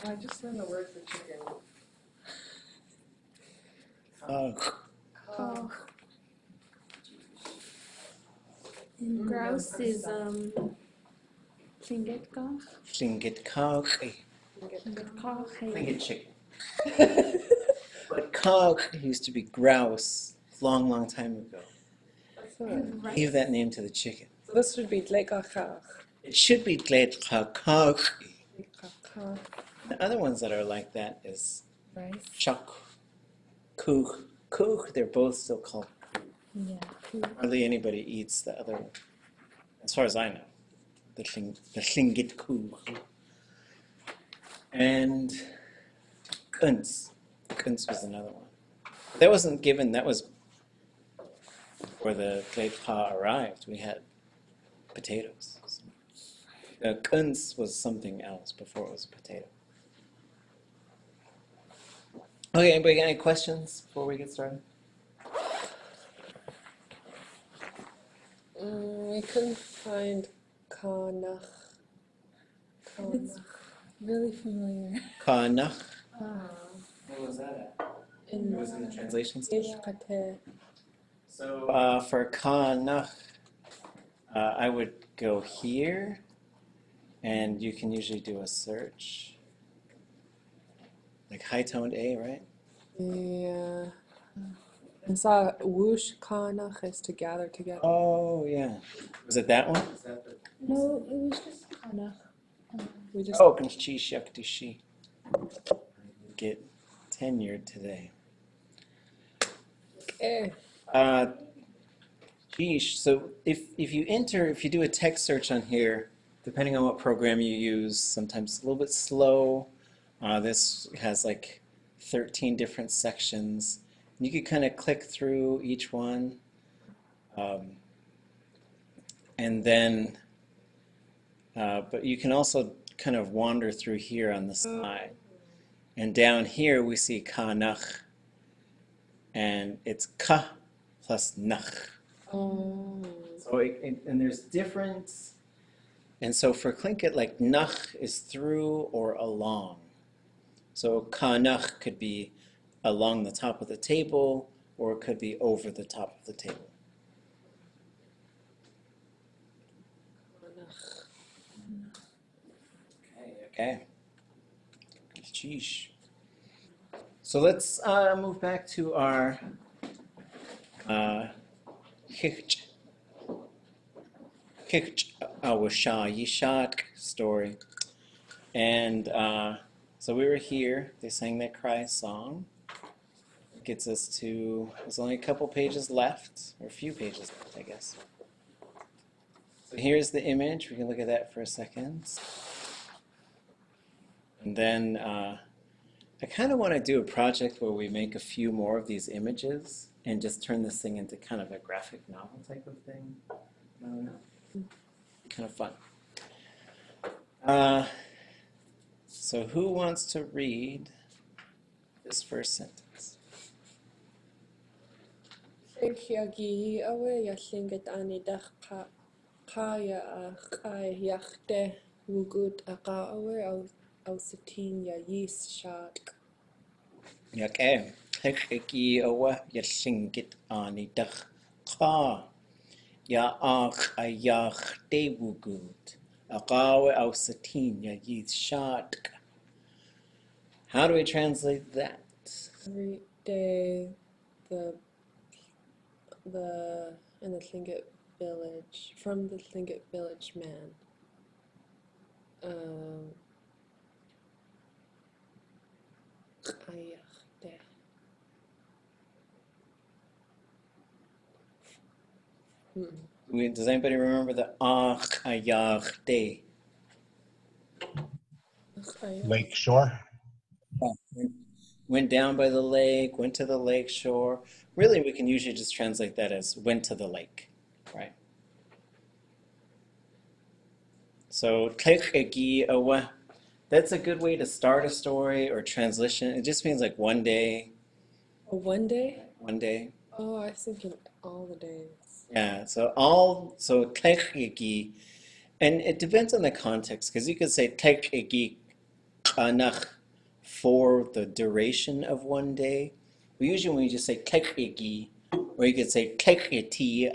I just learned the word for chicken. Oh. And grouse is Tlingit ka? Tlingit cock. Tlingit ka. Tlingit chicken. But cock used to be grouse long, long time ago. Give that name to the chicken. So this should be Tlingit. It should be Tlingit cock. The other ones that are like that is Rice. chuck, kook. Kook, they're both still called. Yeah. Hardly anybody eats the other one, as far as I know. The Tlingit kook. And kunz. Kunz was another one. That wasn't given, that was before the clay pa arrived. We had potatoes. Kunz was something else before it was a potato. Okay, anybody got any questions before we get started? I couldn't find Kanach. It's really familiar. Kanach. What was that at? It was in the translation station. So for Kanach, I would go here, and you can usually do a search. Like high-toned A, right? Yeah. And so whoosh Kanach is to gather together. Oh, yeah. Was it that one? No, it was just Kana. We just Oh, Kanchi Shaktishi. Get tenured today. okay. Geesh. So if you do a text search on here, depending on what program you use, sometimes it's a little bit slow. This has like 13 different sections. You could kind of click through each one. And then, but you can also kind of wander through here on the side. And down here we see Kanach, and it's Ka plus Nach. Oh. So and there's different, and so for Tlingit, like Nach is through or along. So Kanach could be along the top of the table, or it could be over the top of the table. Okay. Sheesh. So let's move back to our Hich Awasha Yishak story. And so we were here, they sang that cry song. It gets us to, there's only a couple pages left, or a few pages left, I guess. So here's the image, we can look at that for a second. And then I kind of want to do a project where we make a few more of these images and just turn this thing into kind of a graphic novel type of thing. I don't know. Kind of fun. So who wants to read this first sentence? Yagi awe Tlingit ani dach kaya kai yachte wugut aka awe au sitin ya yis shark. Okay. Heki awa yashingit ani dach ka ya ach ayach de wugut akawe au satin ya yith shat. How do we translate that? Every day in the Tlingit village, from the Tlingit village man. Does anybody remember the ach ayach de? Lake shore. Went down by the lake, went to the lake shore. Really, we can usually just translate that as went to the lake, right? So, that's a good way to start a story or transition. It just means like one day. One day? One day. Oh, I was thinking all the days. Yeah, so and it depends on the context, because you could say anach for the duration of one day. Usually when you just say tlegi, or you could say tlegi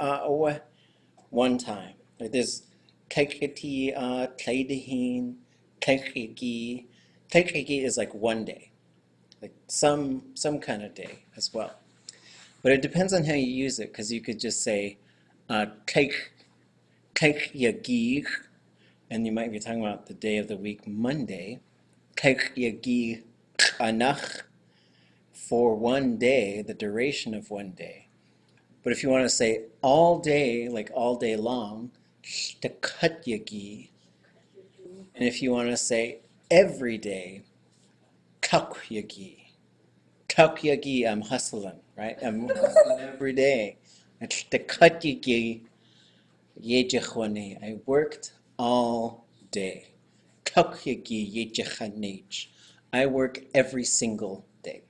one time. Like there's tlegi tleidihin, tlegi. Tlegi is like one day, like some kind of day as well. But it depends on how you use it, because you could just say tlegi, and you might be talking about the day of the week, Monday. Tlegi anach, for one day, the duration of one day. But if you want to say all day, like all day long, tekatyagi. And if you want to say every day, kakyagi. Kakyagi, I'm hustling, right? I'm hustling every day. Tekatyagi yejechwane. I worked all day. Kakyagi yejechanech. I work every single day.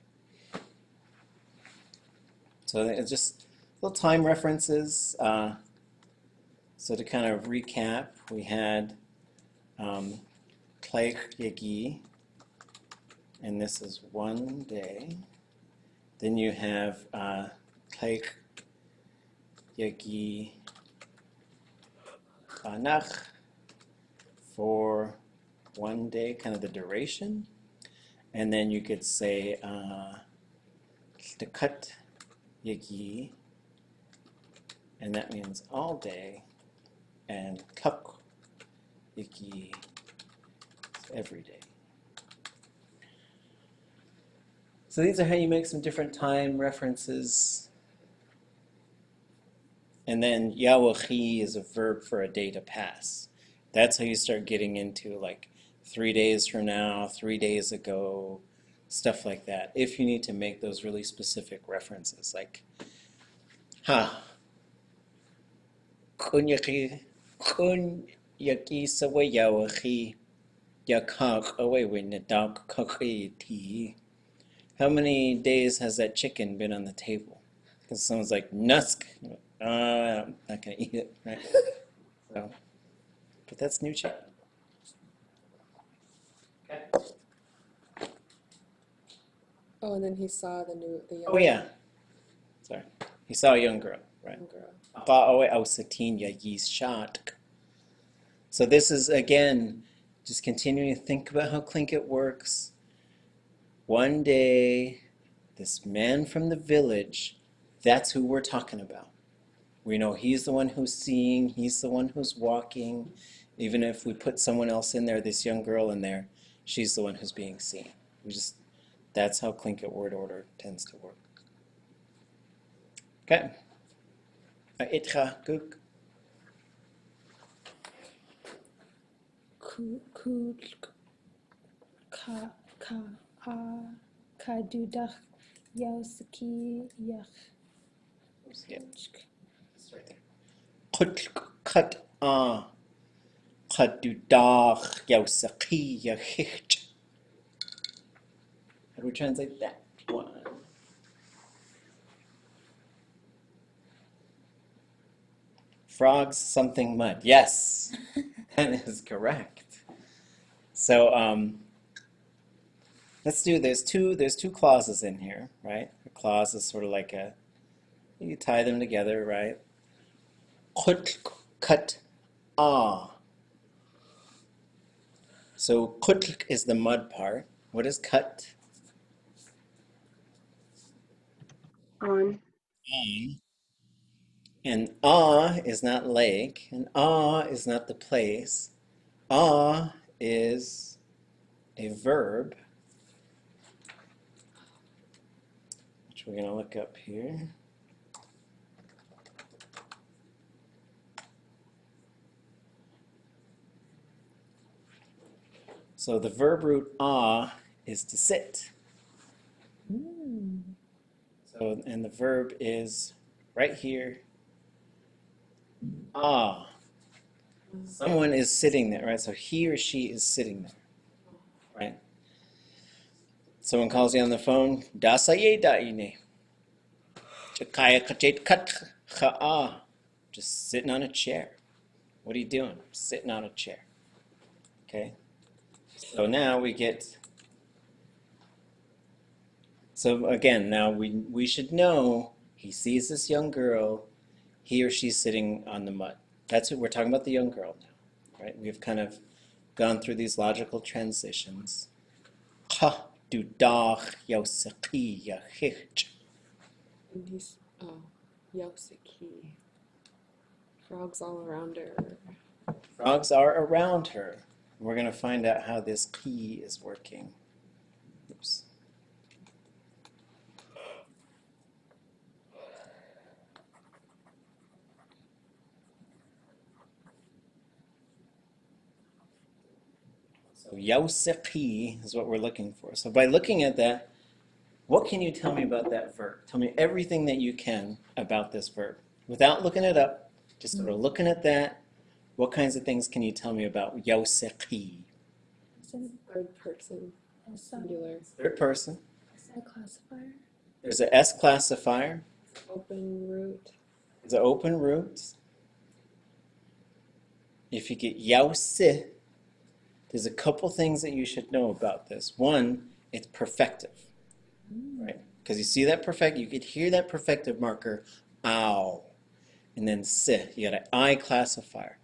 So it's just little time references. So to kind of recap, we had Kleich Yagi, and this is one day. Then you have Kleich Yagi Banach for one day, kind of the duration. And then you could say Tekat Yagi, and that means all day, and Kak Yagi every day. So these are how you make some different time references. And then Yawachi is a verb for a day to pass. That's how you start getting into like 3 days from now, 3 days ago, stuff like that. If you need to make those really specific references, like, kunyaki sawa yawachi yakak away when the dog kaki tea. How many days has that chicken been on the table? Because someone's like, nusk. I'm not going to eat it, right? So, but that's new chicken. Okay. Oh, and then he saw the young Oh, yeah. Sorry. He saw a young girl, right? girl. So this is, again, just continuing to think about how Tlingit works. One day, this man from the village, that's who we're talking about. We know he's the one who's seeing, he's the one who's walking. Even if we put someone else in there, this young girl in there, she's the one who's being seen. That's how Tlingit word order tends to work. Okay. Itcha, Guk. Ku kadudach yausaki yach. Yeah. It's right there. Cut kadudach yausaki yachicht. How do we translate that one? Frogs, something mud. Yes, that is correct. So let's do. There's two clauses in here, right? A clause is sort of like you tie them together, right? Cut So kutlik is the mud part. What is cut? On. And is not lake, and is not the place. Is a verb, which we're going to look up here. So the verb root is to sit. So, and the verb is right here. Someone is sitting there, right? So he or she is sitting there, right? Someone calls you on the phone. Dasaye daine. Just sitting on a chair. What are you doing? Sitting on a chair. Okay. So now we get So again, now we should know he sees this young girl, he or she's sitting on the mud. That's what we're talking about, the young girl now, right? We've kind of gone through these logical transitions. Ha du dach yausaki yahich. And he's, oh, Yosaki. Frogs all around her. Frogs are around her. We're going to find out how this key is working. Oops. So yausaki is what we're looking for. So by looking at that, what can you tell me about that verb? Tell me everything that you can about this verb. Without looking it up, just sort of looking at that, what kinds of things can you tell me about yausaki? Third person, singular. Third person. A classifier. There's an S classifier. Open root. There's an open root. If you get yause, there's a couple things that you should know about this. One, it's perfective, right? Because you see that perfect, you could hear that perfective marker, ow. And then si, you got an I classifier.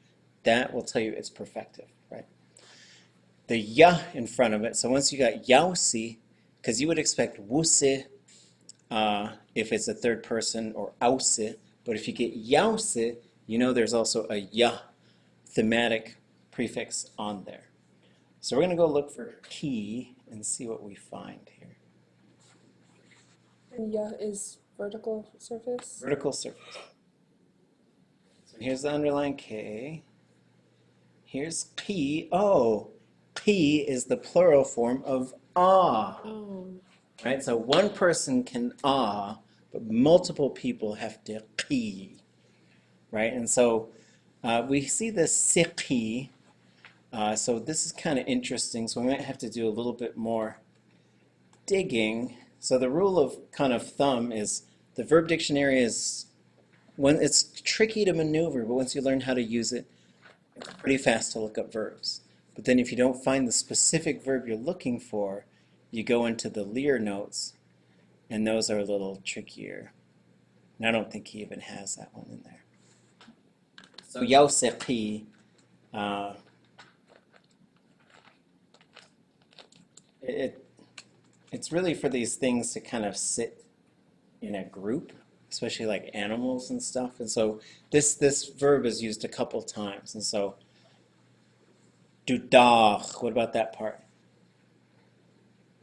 That will tell you it's perfective, right? The ya in front of it, so once you got yausi, because you would expect wusi if it's a third person or ause, but if you get yause, you know there's also a ya thematic prefix on there. So we're going to go look for key and see what we find here. And ya is vertical surface. Vertical surface. So here's the underline K. Here's P. Oh, P is the plural form of ah. Oh. Right? So one person can ah, but multiple people have to P. Right? And so we see the siqi. So this is kind of interesting. So we might have to do a little bit more digging. So the rule of kind of thumb is the verb dictionary is when it's tricky to maneuver, but once you learn how to use it, it's pretty fast to look up verbs. But then if you don't find the specific verb you're looking for, you go into the Lear notes, and those are a little trickier. And I don't think he even has that one in there. So yauseqi, it's really for these things to kind of sit in a group, especially like animals and stuff. And so this verb is used a couple times. And so dudach, what about that part?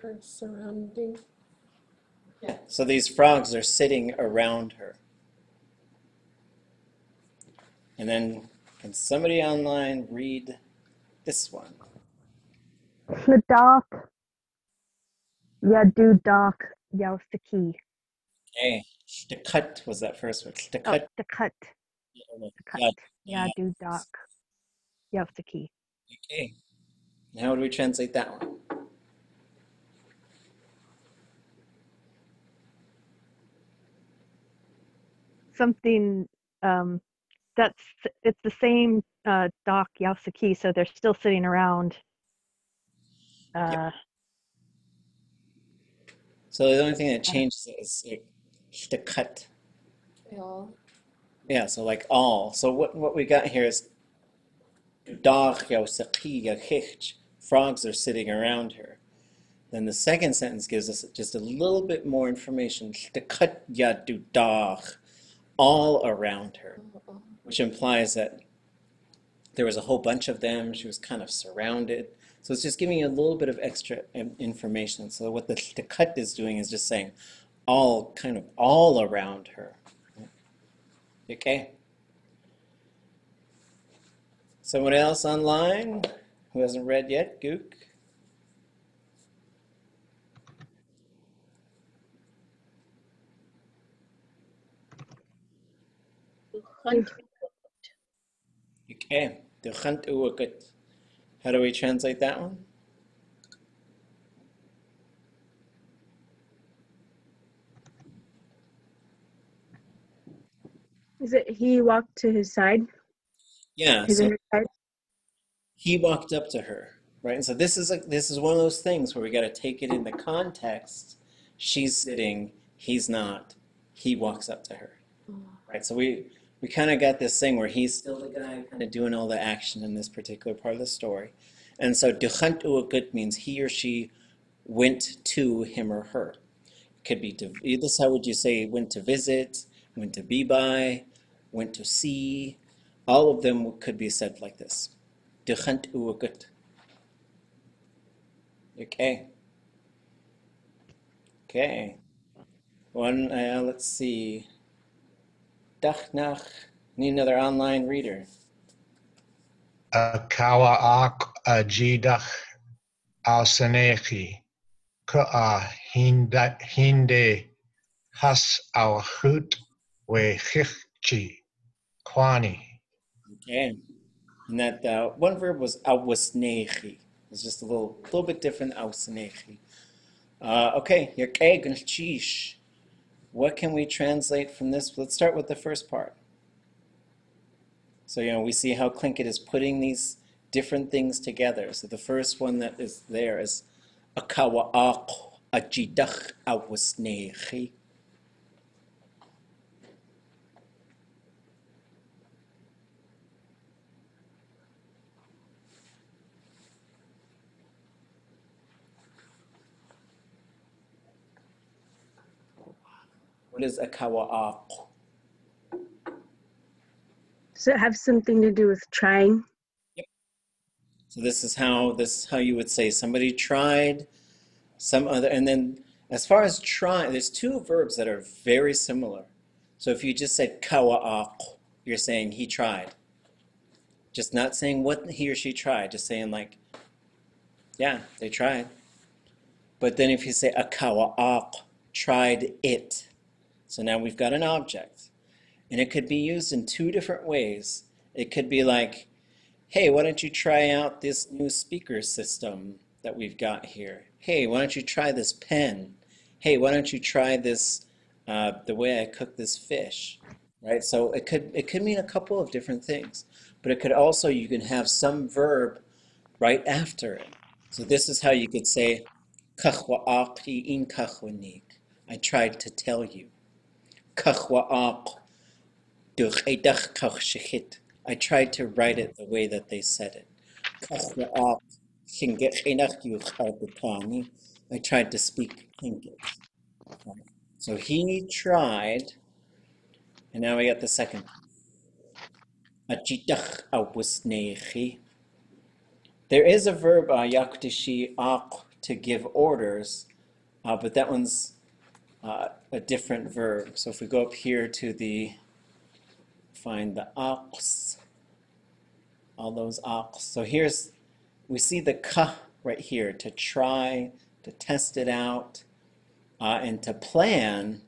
Or surrounding. Yeah. So these frogs are sitting around her. And then can somebody online read this one? Shledak. Yadudak. Yausaki. Okay. Shtikat was that first one. Oh, Shtikat. the cut. Yeah. Yadudak. Yausaki. Okay. How would we translate that one? Something it's the same doc Yausaki, so they're still sitting around. Yep. So the only thing that changes is shtikat. They all. Yeah, so like all. So what we got here is frogs are sitting around her. Then the second sentence gives us just a little bit more information. All around her, which implies that there was a whole bunch of them. She was kind of surrounded. So it's just giving you a little bit of extra information. So what the shtikat is doing is just saying kind of all around her. Okay? Someone else online who hasn't read yet? Gook? Okay. How do we translate that one? Is it he walked to his side? Yeah, His so or her side? he walked up to her, right? And so this is one of those things where we got to take it in the context She's sitting, he's not. He walks up to her. Right? So we kind of got this thing where he's still the guy kind of doing all the action in this particular part of the story. And so dukhant uakut means he or she went to him or her. Could be to, this how would you say went to visit, went to be by, went to see. All of them could be said like this. Dukhant uakut. Okay. Okay. One, let's see. Dachnach. Need another online reader. Kawa ak jidach alsanechi. Ka hinde has al hut we chichi kwani. Okay. And that one verb was awasnechi. It's just a little bit different. Awasnechi. Okay. Yakeg and chish. What can we translate from this? Let's start with the first part. So, we see how Tlingit is putting these different things together. So the first one that is there is akawa'aq ajidach awasnechi. What is akawa'aq? Does it have something to do with trying? So this is how you would say somebody tried some other, and then as far as try, there's two verbs that are very similar. So if you just said kawa'aq, you're saying he tried. Just not saying what he or she tried, just saying like, yeah, they tried. But then if you say a kawa'aq tried it, so now we've got an object. And it could be used in two different ways. It could be like, hey, why don't you try out this new speaker system that we've got here? Hey, why don't you try this pen? Hey, why don't you try this, the way I cook this fish, right? So it could mean a couple of different things, but it could also, you can have some verb right after it. So this is how you could say, "Kachwa'aq in kachwanik." I tried to tell you. Kachwa'aq duchedach kachshechit. I tried to write it the way that they said it. Kachwa'aq chingechenach yucharbetani. I tried to speak Tlingit. So he tried, and now we got the second. Achitach awusnechi. There is a verb yaktishi ak to give orders, but that one's a different verb. So if we go up here to find the aqs, all those aqs. So we see the ka right here, to try, to test it out, and to plan.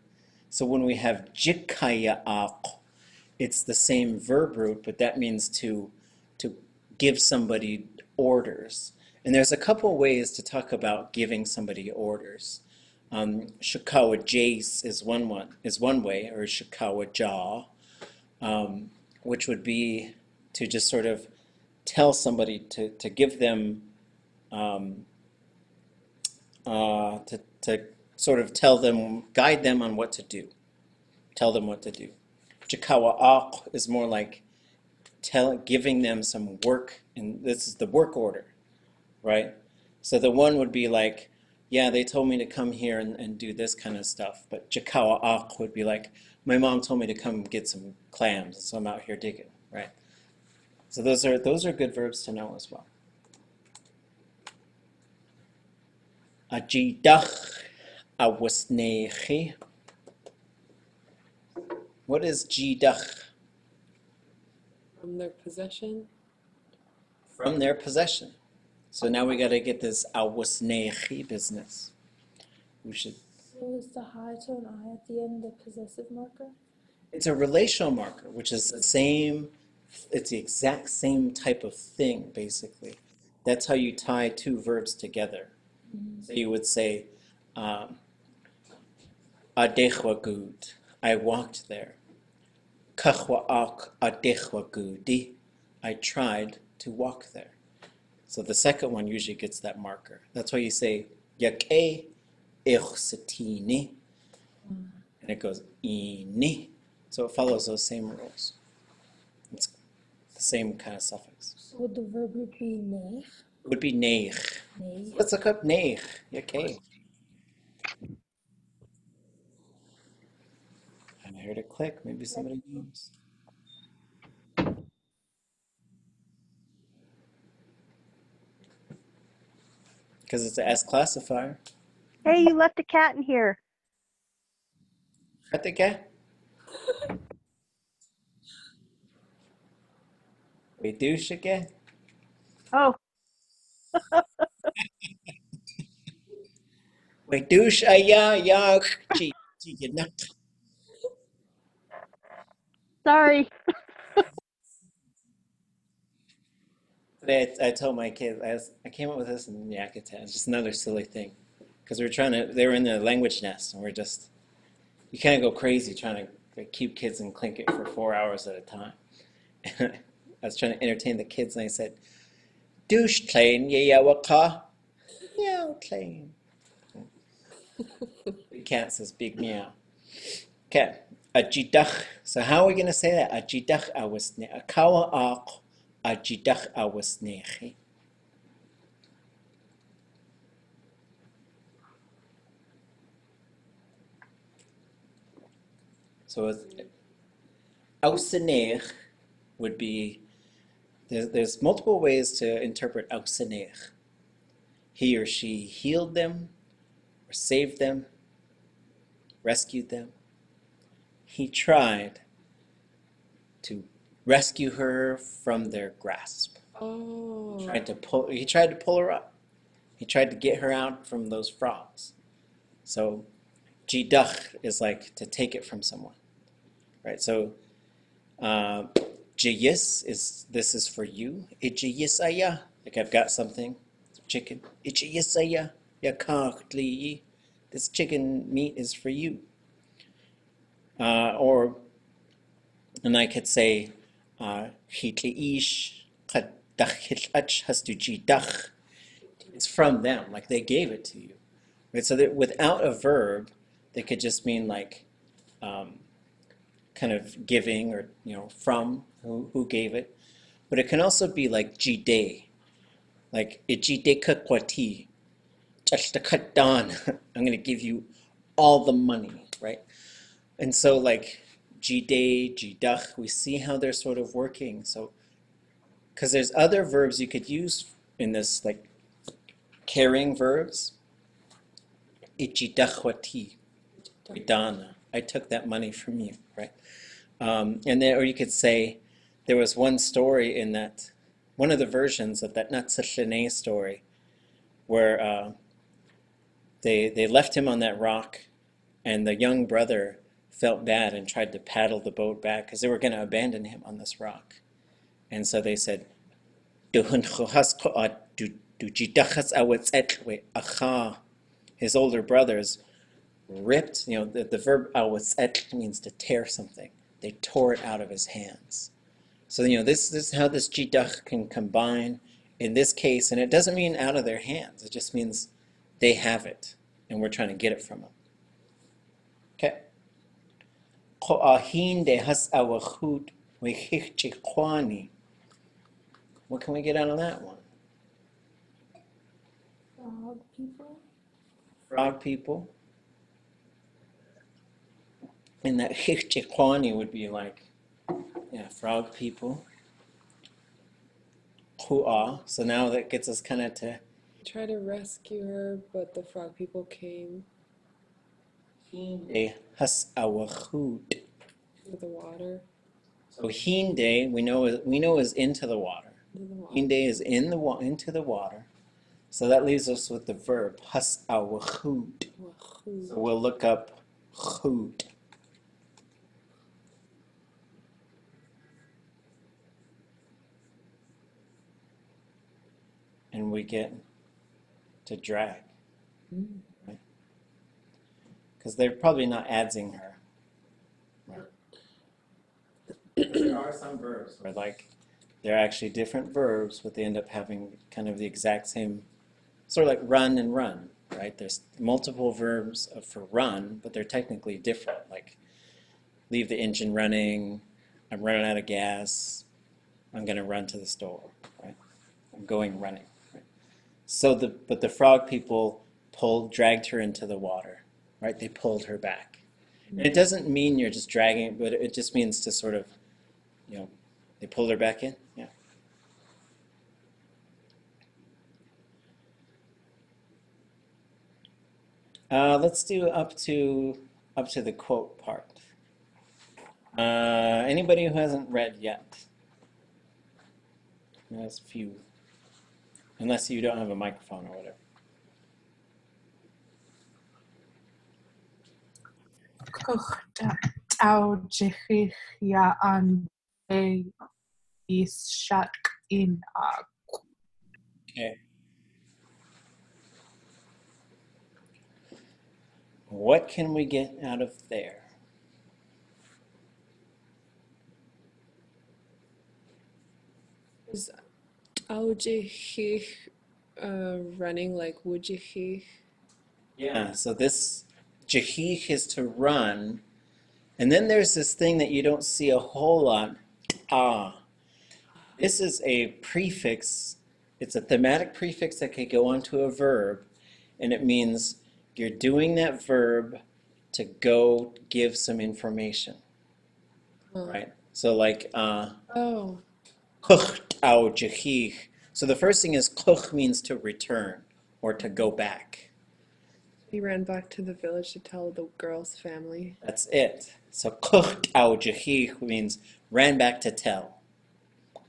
So when we have jikaya aq, it's the same verb root, but that means to give somebody orders. And there's a couple ways to talk about giving somebody orders. Shakawa jace is one way, or shakawa jaw, which would be to just sort of tell somebody to give them to sort of tell them, guide them on what to do, tell them what to do. Chikawa ak is more like giving them some work, and this is the work order, right? So the one would be like, yeah, they told me to come here and do this kind of stuff. But Chikawa ak would be like, my mom told me to come get some clams, so I'm out here digging, right? So those are good verbs to know as well. Ajidach awasnechi. What is jidach? From their possession. From their possession. So now we got to get this awasnechi business. We should. So is the high tone I at the end the possessive marker? It's a relational marker, which is the same. It's the exact same type of thing, basically. That's how you tie two verbs together. So you would say, adechwagud, I walked there. Kachwaak adechwagudi, I tried to walk there. So the second one usually gets that marker. That's why you say, yake ichsatini, and it goes ini. So it follows those same rules. It's the same kind of suffix. So the verb would be neich. It would be neich. Neich. Let's look up neich. Okay. I heard it click. Maybe somebody knows. Because it's an S classifier. Hey, you left a cat in here. I think I. We douche again. Oh, We douche ya chi sorry. Today I told my kids I came up with this in Yakutan. It's just another silly thing, because they were in the language nest, and you kind of go crazy trying to like, keep kids in Tlingit for 4 hours at a time. And I was trying to entertain the kids, and I said, "Douche plane yawaka, meow plane." The cat says big meow. Okay, ajidach. So how are we going to say that? Ajidach awasne. Akawa ak ajidach awasnechi. So awsanech would be, there's multiple ways to interpret awsanech. He or she healed them, or saved them, rescued them. He tried to rescue her from their grasp. Oh. He tried to pull her up. He tried to get her out from those frogs. So jidach is like to take it from someone, right? So jiyis this is for you. Ijiyisaya, like I've got something, chicken. Ijiyisaya yakakli. This chicken meat is for you. And I could say, hitliish kadach hastu jidach. It's from them, like they gave it to you. Right? So that without a verb, they could just mean like kind of giving, or from who gave it. But it can also be like jide, like jide kakwati, I'm going to give you all the money, right? And so like jide, jidach, we see how they're sort of working. So because there's other verbs you could use in this, like carrying verbs. Ichidachwati, idana. I took that money from you, right? And then, or you could say, there was one story in that, one of the versions of that Natsashane story, where they left him on that rock, and the young brother felt bad and tried to paddle the boat back because they were going to abandon him on this rock. And so they said, his older brothers ripped, the verb awatset means to tear something. They tore it out of his hands. So, this is how this jidach can combine in this case, and it doesn't mean out of their hands. It just means they have it, and we're trying to get it from them. Okay. What can we get out of that one? Frog people. Frog people. And that hichchikwani would be like, frog people. Ku'a. So now that gets us kind of to. He tried to rescue her, but the frog people came Hinde has awachut. to the water. So hinde we know is into the water. Hinde is into the water. So that leaves us with the verb has awachut. So we'll look up chut. And we get to drag. Right? Because they're probably not adding her. Right? There are some verbs where they're actually different verbs, but they end up having kind of the exact same, sort of like run and run. right? There's multiple verbs for run, but they're technically different. Like leave the engine running, I'm running out of gas, I'm going to run to the store, right? I'm going running. Right? But the frog people dragged her into the water, right? They pulled her back. And it doesn't mean you're just dragging it, but it just means to sort of, they pulled her back in. Yeah. Let's do up to the quote part. Anybody who hasn't read yet? There's a few, unless you don't have a microphone or whatever. Okay. What can we get out of there? Is Aujihich running like Wujihich? Yeah, so this jahich is to run, and then there's this thing that you don't see a whole lot. Ah. This is a prefix. It's a thematic prefix that could go onto a verb, and it means you're doing that verb to go give some information, right? So like, Oh, kucht au jahich. So the first thing is kuch means to return or to go back. he ran back to the village to tell the girl's family. That's it. So kucht au jahich means ran back to tell.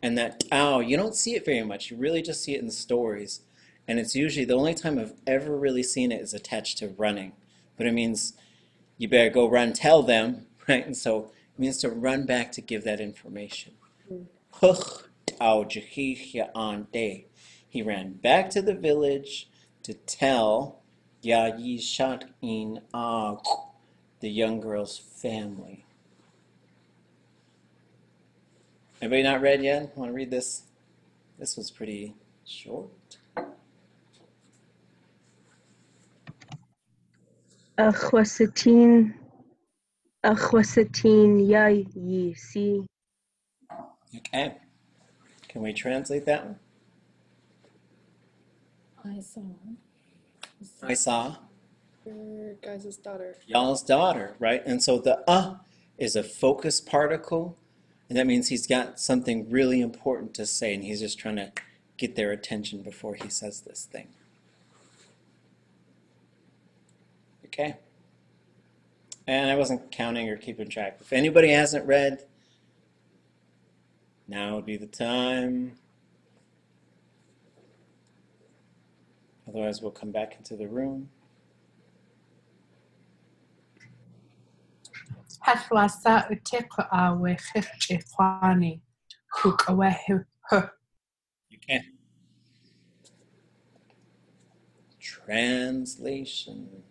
And that ow, you don't see it very much. You really just see it in stories. And it's usually the only time I've ever really seen it is attached to running. But it means you better go run, tell them, right? And so it means to run back to give that information. He ran back to the village to tell the young girl's family. Anybody not read yet? Want to read this? This was pretty short. Achwasatin ya yi si. Okay. Can we translate that one? I saw Your guys' daughter. y'all's daughter, right? And so the is a focus particle, and that means he's got something really important to say, and he's just trying to get their attention before he says this thing. Okay. And I wasn't counting or keeping track. If anybody hasn't read, now would be the time. Otherwise, we'll come back into the room. Halwasa utekwa we khifche kwani kukawe hu. Okay. Translation.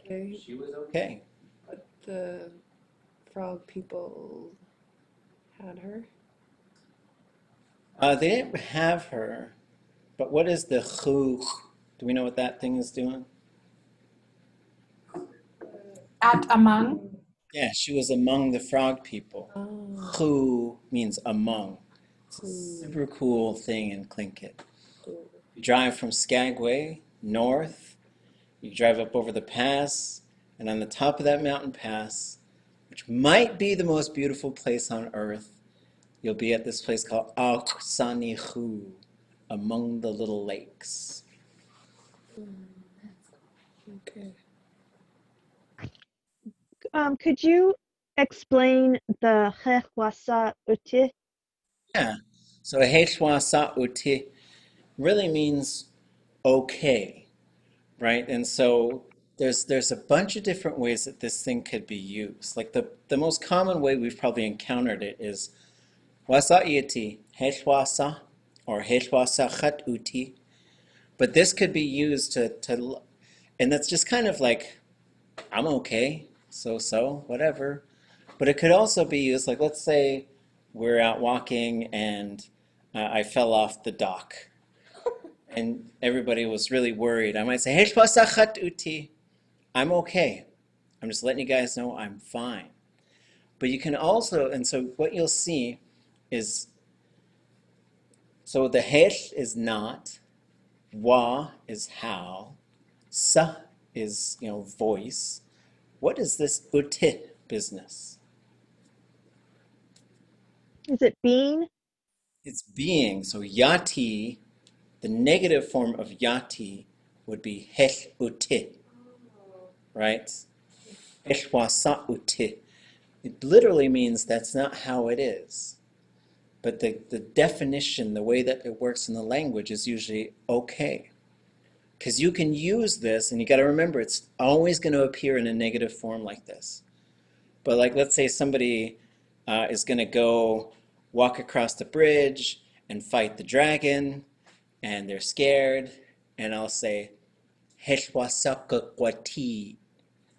Okay. She was okay. But the frog people had her. They didn't have her, but what is the chu? Do we know what that thing is doing? At among Yeah, she was among the frog people. Oh, Chu means among. It's a cool. super cool thing in Tlingit. Cool. You drive from Skagway north, you drive up over the pass, and on the top of that mountain pass, which might be the most beautiful place on earth, you'll be at this place called Aksanichu, among the little lakes. Okay. Could you explain the Hehwasa Uti? Yeah, so Heshwa Sa'uti really means okay, right? And so there's a bunch of different ways that this thing could be used. Like the most common way we've probably encountered it is wasa'iti, heshwasa, or heshwasa chat uti. But this could be used to, and that's just kind of like, I'm okay. so, whatever. But it could also be used like, let's say we're out walking and I fell off the dock and everybody was really worried. I might say, "Hesh pasachat uti." I'm okay. I'm just letting you guys know I'm fine. But you can also, and so what you'll see is, so the hesh is not, wa is how, sa is, voice. What is this uti business? Is it being? It's being. So yati, the negative form of yati would be hesh uti, right? Hesh wasa uti. It literally means that's not how it is. But the definition, the way that it works in the language is usually okay. Because you can use this, and you got to remember, it's always going to appear in a negative form like this. But like, let's say somebody is going to go walk across the bridge and fight the dragon, and they're scared, and I'll say, Heshwasakakwati.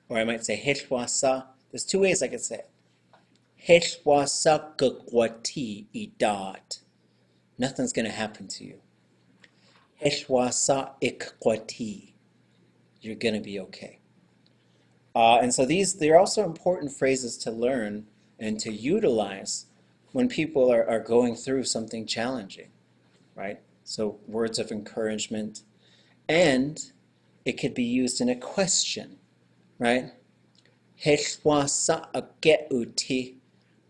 Or I might say, Heshwasa. There's two ways I could say it. Heshwasakakwati idat. Nothing's going to happen to you. Heshwasa ikwati. You're going to be okay. And so they're also important phrases to learn and to utilize when people are going through something challenging, right? So words of encouragement. And it could be used in a question, right? Heshwasa ageuti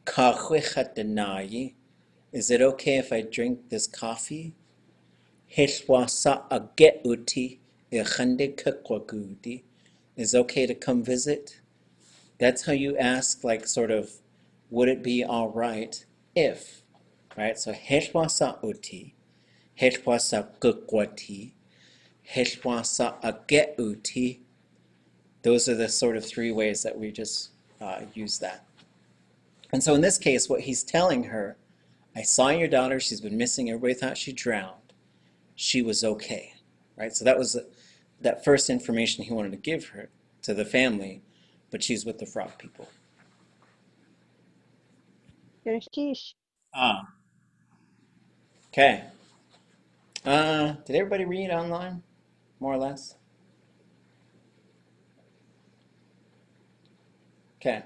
kahwechadenayi. Is it okay if I drink this coffee? Heshwasa ageuti echande kakwagudi. Is it okay to come visit? That's how you ask, like, sort of, would it be all right if, right? So heshwasa uti, heshwasa kakwati, heshwasa ageuti. Those are the sort of three ways that we just use that. And so in this case, what he's telling her, I saw your daughter, she's been missing, everybody thought she drowned. She was okay, right? So that was that first information he wanted to give her to the family, but she's with the frog people. Sheesh. Okay. Did everybody read online, more or less? Okay.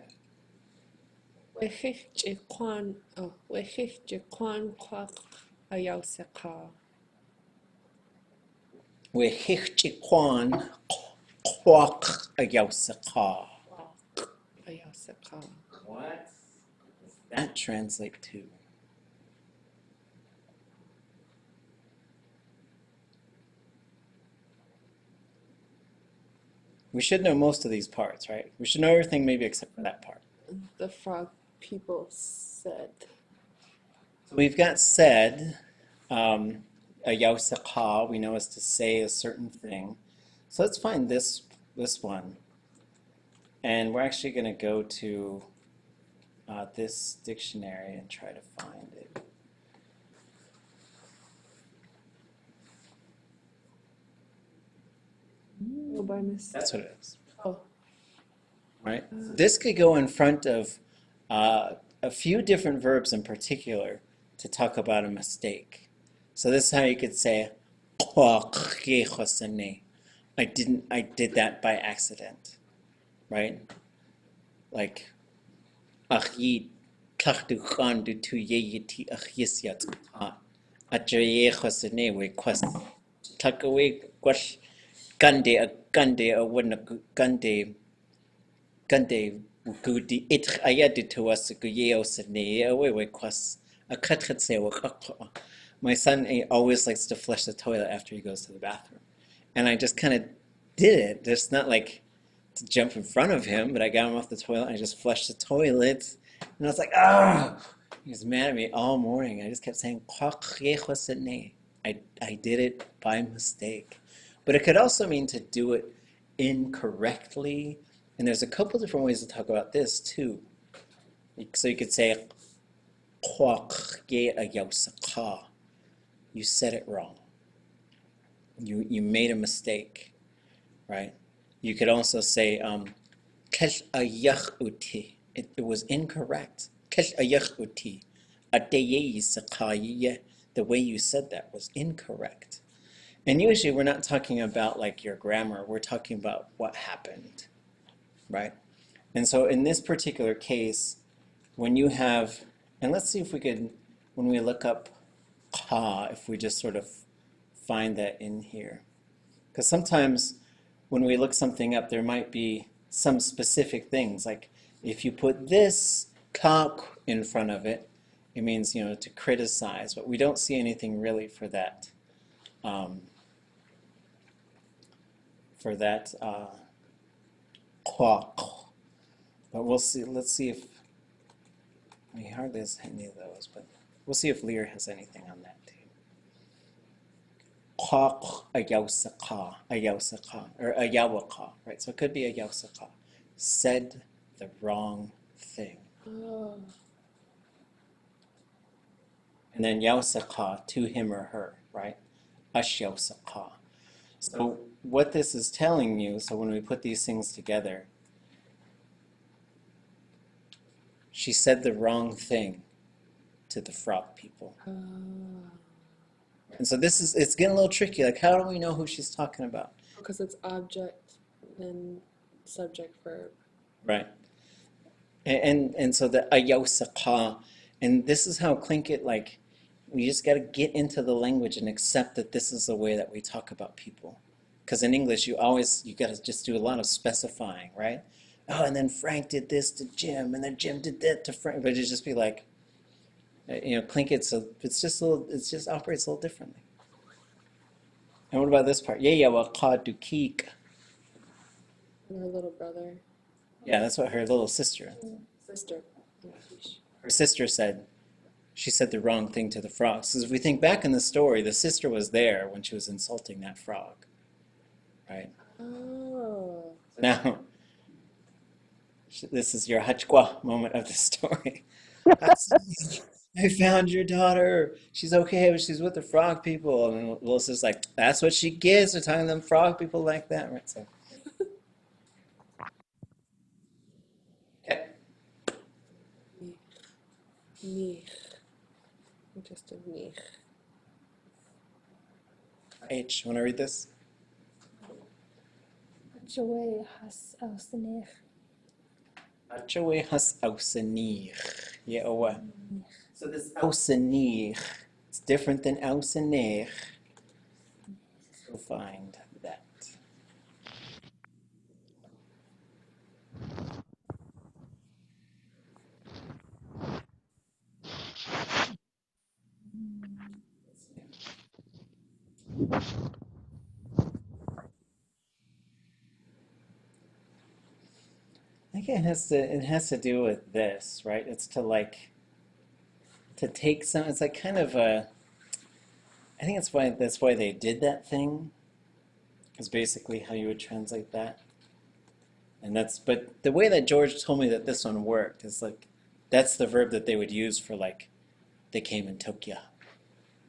Wehich kwak ayaw seka. Wehichikwan kwak ayausaka. Ayaw seka. What does that translate to? We should know most of these parts, right? We should know everything maybe except for that part. The frog people said. So we've got said, ayausaka, we know is to say a certain thing. So let's find this one. And we're actually going to go to this dictionary and try to find it. Oh, by mistake. That's what it is. Oh. Right? This could go in front of a few different verbs in particular to talk about a mistake. So this is how you could say, I did that by accident, right? Like, Achid tlachdu khandu tu yeyiti achysiat ajaye khosene we quest takaway quash gande a wana gande gudi it ayadi to us guyeo sene away we quest a katse. My son always likes to flush the toilet after he goes to the bathroom. And I just kind of did it. Just not like to jump in front of him, but I got him off the toilet and I just flushed the toilet. And I was like, ah! He was mad at me all morning. I just kept saying, I did it by mistake. But it could also mean to do it incorrectly. And there's a couple different ways to talk about this too. So you could say, you said it wrong. You made a mistake, right? You could also say, Kesh ayach uti. It was incorrect. Kesh ayach uti. Ateye sakaye. The way you said that was incorrect. And usually we're not talking about like your grammar. We're talking about what happened, right? And so in this particular case, when you have, and let's see if we could, when we look up ka, if we just sort of find that in here. Because sometimes when we look something up, there might be some specific things. Like if you put this ka in front of it, it means, you know, to criticize, but we don't see anything really for that. Kwa. But we'll see. Let's see if we hardly has any of those, but we'll see if Lear has anything on that too. Kwa ayausaka, or ayawaka, right? So it could be ayausaka. Said the wrong thing. Oh. And then yausaka, to him or her, right? Ashyausaka. So what this is telling you, so when we put these things together, she said the wrong thing to the frog people. And so this is, it's getting a little tricky. Like, how do we know who she's talking about? Because it's object and subject verb. Right. And so the ayausaka, and this is how Tlingit, like, we just got to get into the language and accept that this is the way that we talk about people. Because in English, you got to just do a lot of specifying, right? Oh, and then Frank did this to Jim, and then Jim did that to Frank. But it'd just be like, you know, Tlingit's it's just operates a little differently. And what about this part? Yeyawakadukik. And her little brother. Yeah, that's what her little sister. Sister. Her sister said, she said the wrong thing to the frogs. Because if we think back in the story, the sister was there when she was insulting that frog, right? Oh. Now, this is your hachkwa moment of the story. I found your daughter. She's okay, but she's with the frog people. And Melissa's like, that's what she gets for talking to them frog people like that, right? So, okay. Nich. Just a nich. H, want to read this? Joy has ausnech. Achoe has ausenich. Yeah, oh, what? So this ausenich, it's different than ausenech. Let's go find that. I think it has to do with this, right? It's to like to take some. It's like kind of a. I think that's why they did that thing. Is basically how you would translate that. And but the way that George told me that this one worked is like, that's the verb that they would use for like, they came and took ya,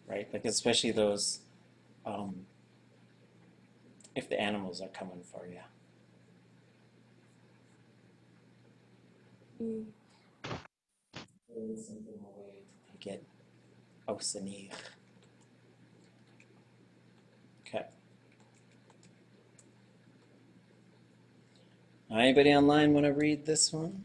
right? Like especially those, if the animals are coming for you. Something away to take it. Osanich. Okay. Anybody online want to read this one?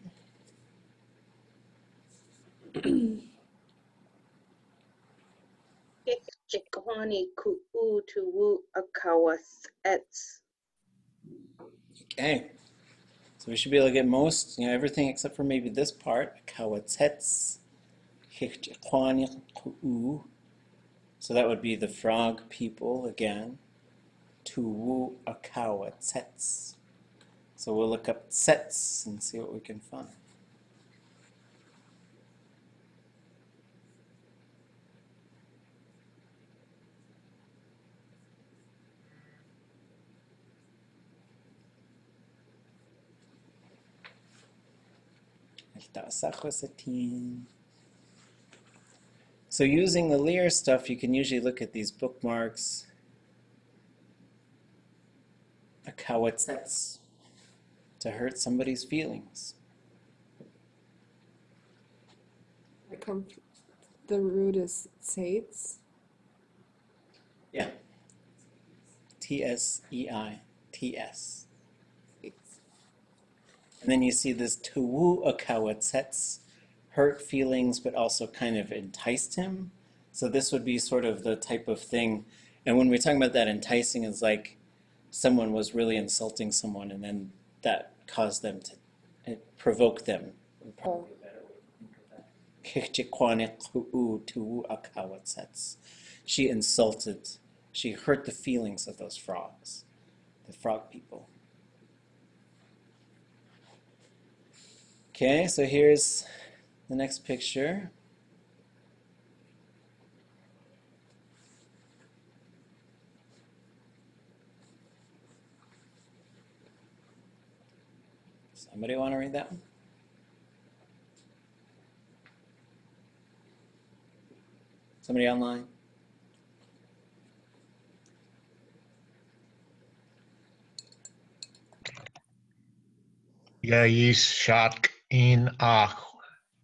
Chikwani ku'u tuwu akawas ets. Okay. So we should be able to get most, everything except for maybe this part. Kawatetz. So that would be the frog people again. Tuwu akawatetz. So we'll look up tsets and see what we can find. So using the Lear stuff, you can usually look at these bookmarks. Akawatsets. to hurt somebody's feelings. The root is tsates. Yeah. Tsei. TS. And then you see this tuwu akawatsets, hurt feelings, but also kind of enticed him. So this would be sort of the type of thing. And when we're talking about that enticing, it's like someone was really insulting someone, and then that caused them to, it provoked them. Oh. She insulted, she hurt the feelings of those frogs, the frog people. Okay, so here's the next picture. Somebody want to read that one? Somebody online? Ja Yishak in ach.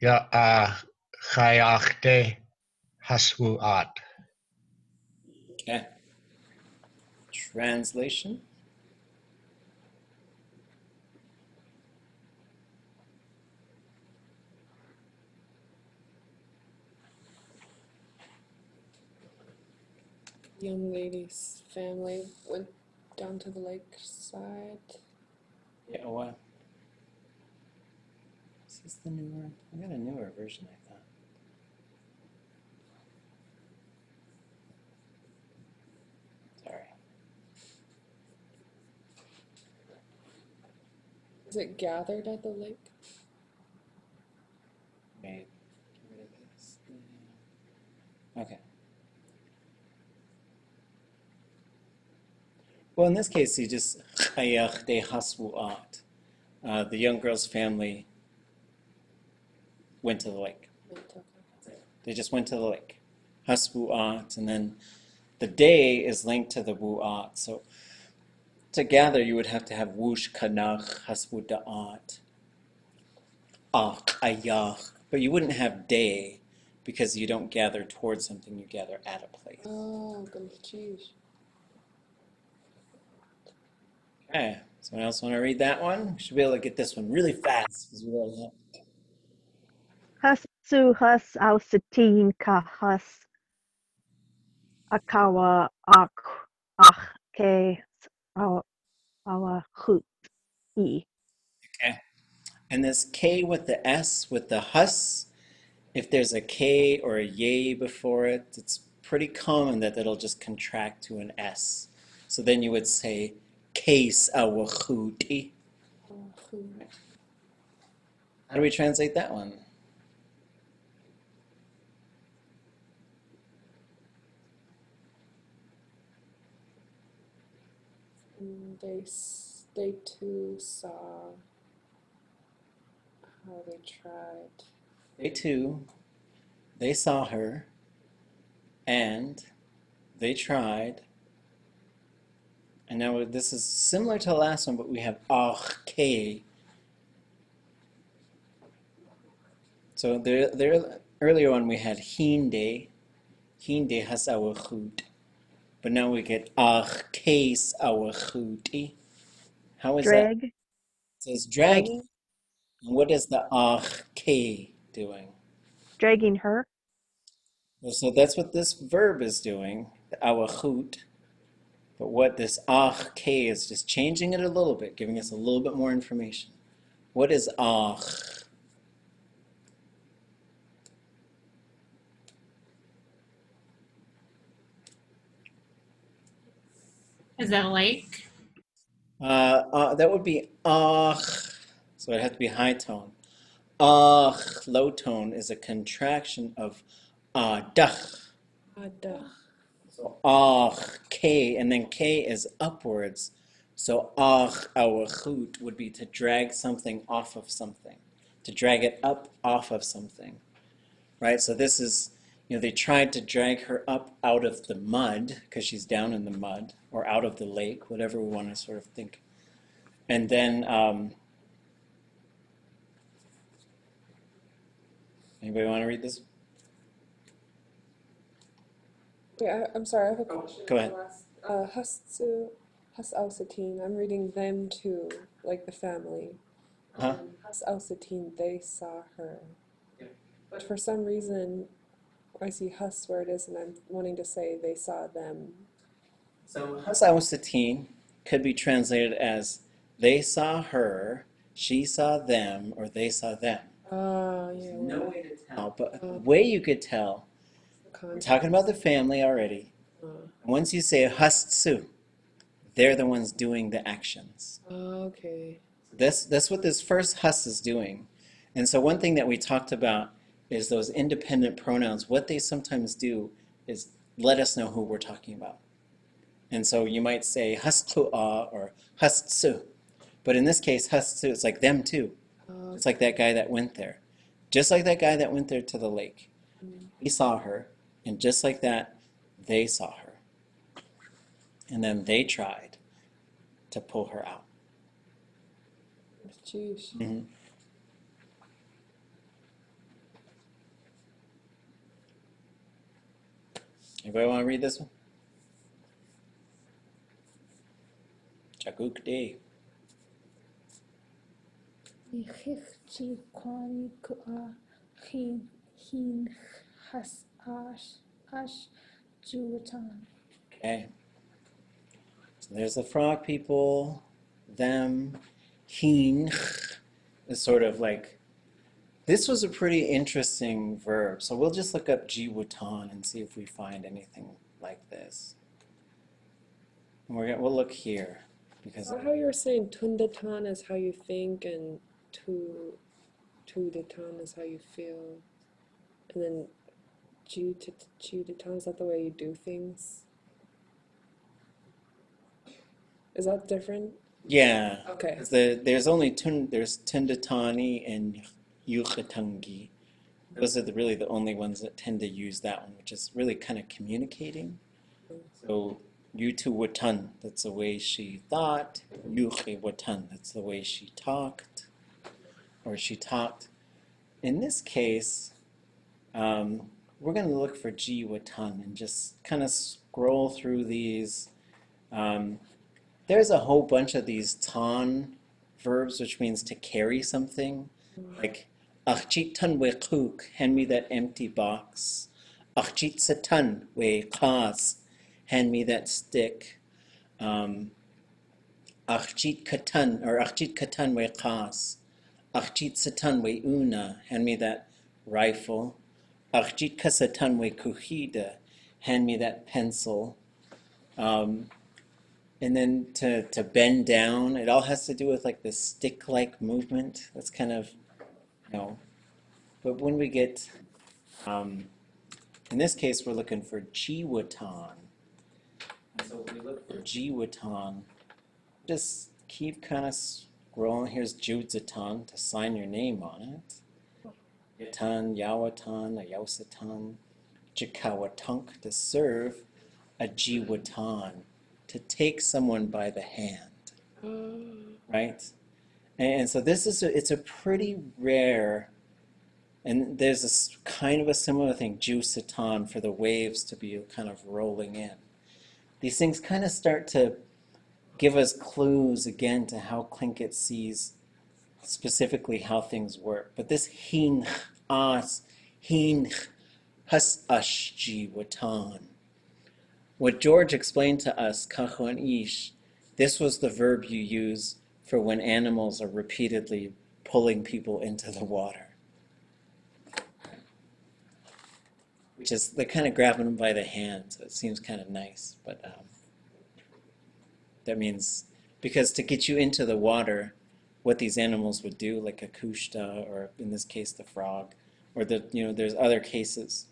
Ja Chayachte Haswuat. Okay. Translation. Young lady's family went down to the lakeside. Yeah, what? Is this the newer? I got a newer version, I thought. Sorry. Is it gathered at the lake? Wait. Get rid of this. Okay. Well, in this case, he just chayach de hasvuat. The young girl's family went to the lake. They just went to the lake. Hasvuat, and then the day is linked to the wuat. So to gather, you would have to have wush kanach hasvudaat ayach, but you wouldn't have day because you don't gather towards something, you gather at a place. Oh, geez. Okay, someone else want to read that one? We should be able to get this one really fast because we already have. Hasu hus ausatin ka hus akawa ak ach ke awa hut e. Okay, and this K with the S with the hus, if there's a K or a yay before it, it's pretty common that it'll just contract to an S. So then you would say case awachuti. How do we translate that one? They too saw how they tried. They saw her, and they tried. And now this is similar to the last one, but we have ach ke. So the earlier one we had hinde has our chut, but now we get ach kes our chuti. How is that? Drag. It says drag. Dragging. And what is the ach ke doing? Dragging her. So that's what this verb is doing, the awachut. But what this ach ke is just changing it a little bit, giving us a little bit more information. What is ach? Is that a lake? That would be ach. So it'd have to be high tone. Ach, low tone, is a contraction of dach. So ach, k, and then k is upwards. So ach, our chut would be to drag something off of something, to drag it up off of something, right? So this is, they tried to drag her up out of the mud because she's down in the mud, or out of the lake, whatever we want to sort of think. And then Anybody want to read this? Wait, I'm sorry, I have a question. Go ahead. Hasu, Has I'm reading them too, like the family. Huh? Has they saw her. But for some reason, I see Hus where it is, and I'm wanting to say they saw them. So Has could be translated as they saw her, she saw them, or they saw them. Yeah. No way to tell, but the way you could tell, we're talking about the family already. Once you say Hastsu, they're the ones doing the actions. Okay. That's what this first Hus is doing. And so one thing that we talked about is those independent pronouns. What they sometimes do is let us know who we're talking about. And so you might say Hastsu'a or Hastsu. But in this case, Hastsu, it's like them too. It's like that guy that went there. Just like that guy that went there to the lake. He saw her, and just like that, they saw her. And then they tried to pull her out. Jeez. Mm-hmm. Anybody want to read this one? Chakuk Day. Ichich kwani kua hin has ash juatan. Okay. So there's the frog people, them, hin is sort of like, this was a pretty interesting verb. So we'll just look up jiwutan and see if we find anything like this. And we'll look here. Because How you were saying tundatan is how you think, and tudatan is how you feel, and then judatan is that the way you do things? Is that different? yeah. Okay. There's tundatani and yukatangi. Those are really the only ones that tend to use that one, which is really kind of communicating. So yutu watan, that's the way she thought. Yuki watan, that's the way she talked. Or she talked. In this case, we're going to look for ji watan and just kind of scroll through these. There's a whole bunch of these tan verbs, which means to carry something. Like, achit tan we kuk, hand me that empty box. Achit satan we kas, hand me that stick. Achit katan we kas. Achit satan we una, hand me that rifle. Achit kasatan we kuhida, hand me that pencil. And then to bend down, it all has to do with like this stick-like movement. That's kind of, but when we get, in this case, we're looking for jiwatan. And so if we look for jiwatan, just keep kind of scrolling. Here's judzatan to sign your name on it. Yatan, yawatan, ayausatan, jikawatunk to serve, a jiwatan to take someone by the hand, right? And so this is it's a pretty rare, and there's a kind of a similar thing, Ju-satan, for the waves to be kind of rolling in. These things kind of start to give us clues again to how Tlingit sees specifically how things work. But this hin, as, hin, has, ash, ji, watan. What George explained to us, kachuan ish, this was the verb you use for when animals are repeatedly pulling people into the water. Which is, they're kind of grabbing them by the hand, so it seems kind of nice. But that means, because to get you into the water, what these animals would do, like a kushta, or in this case the frog, or there's other cases,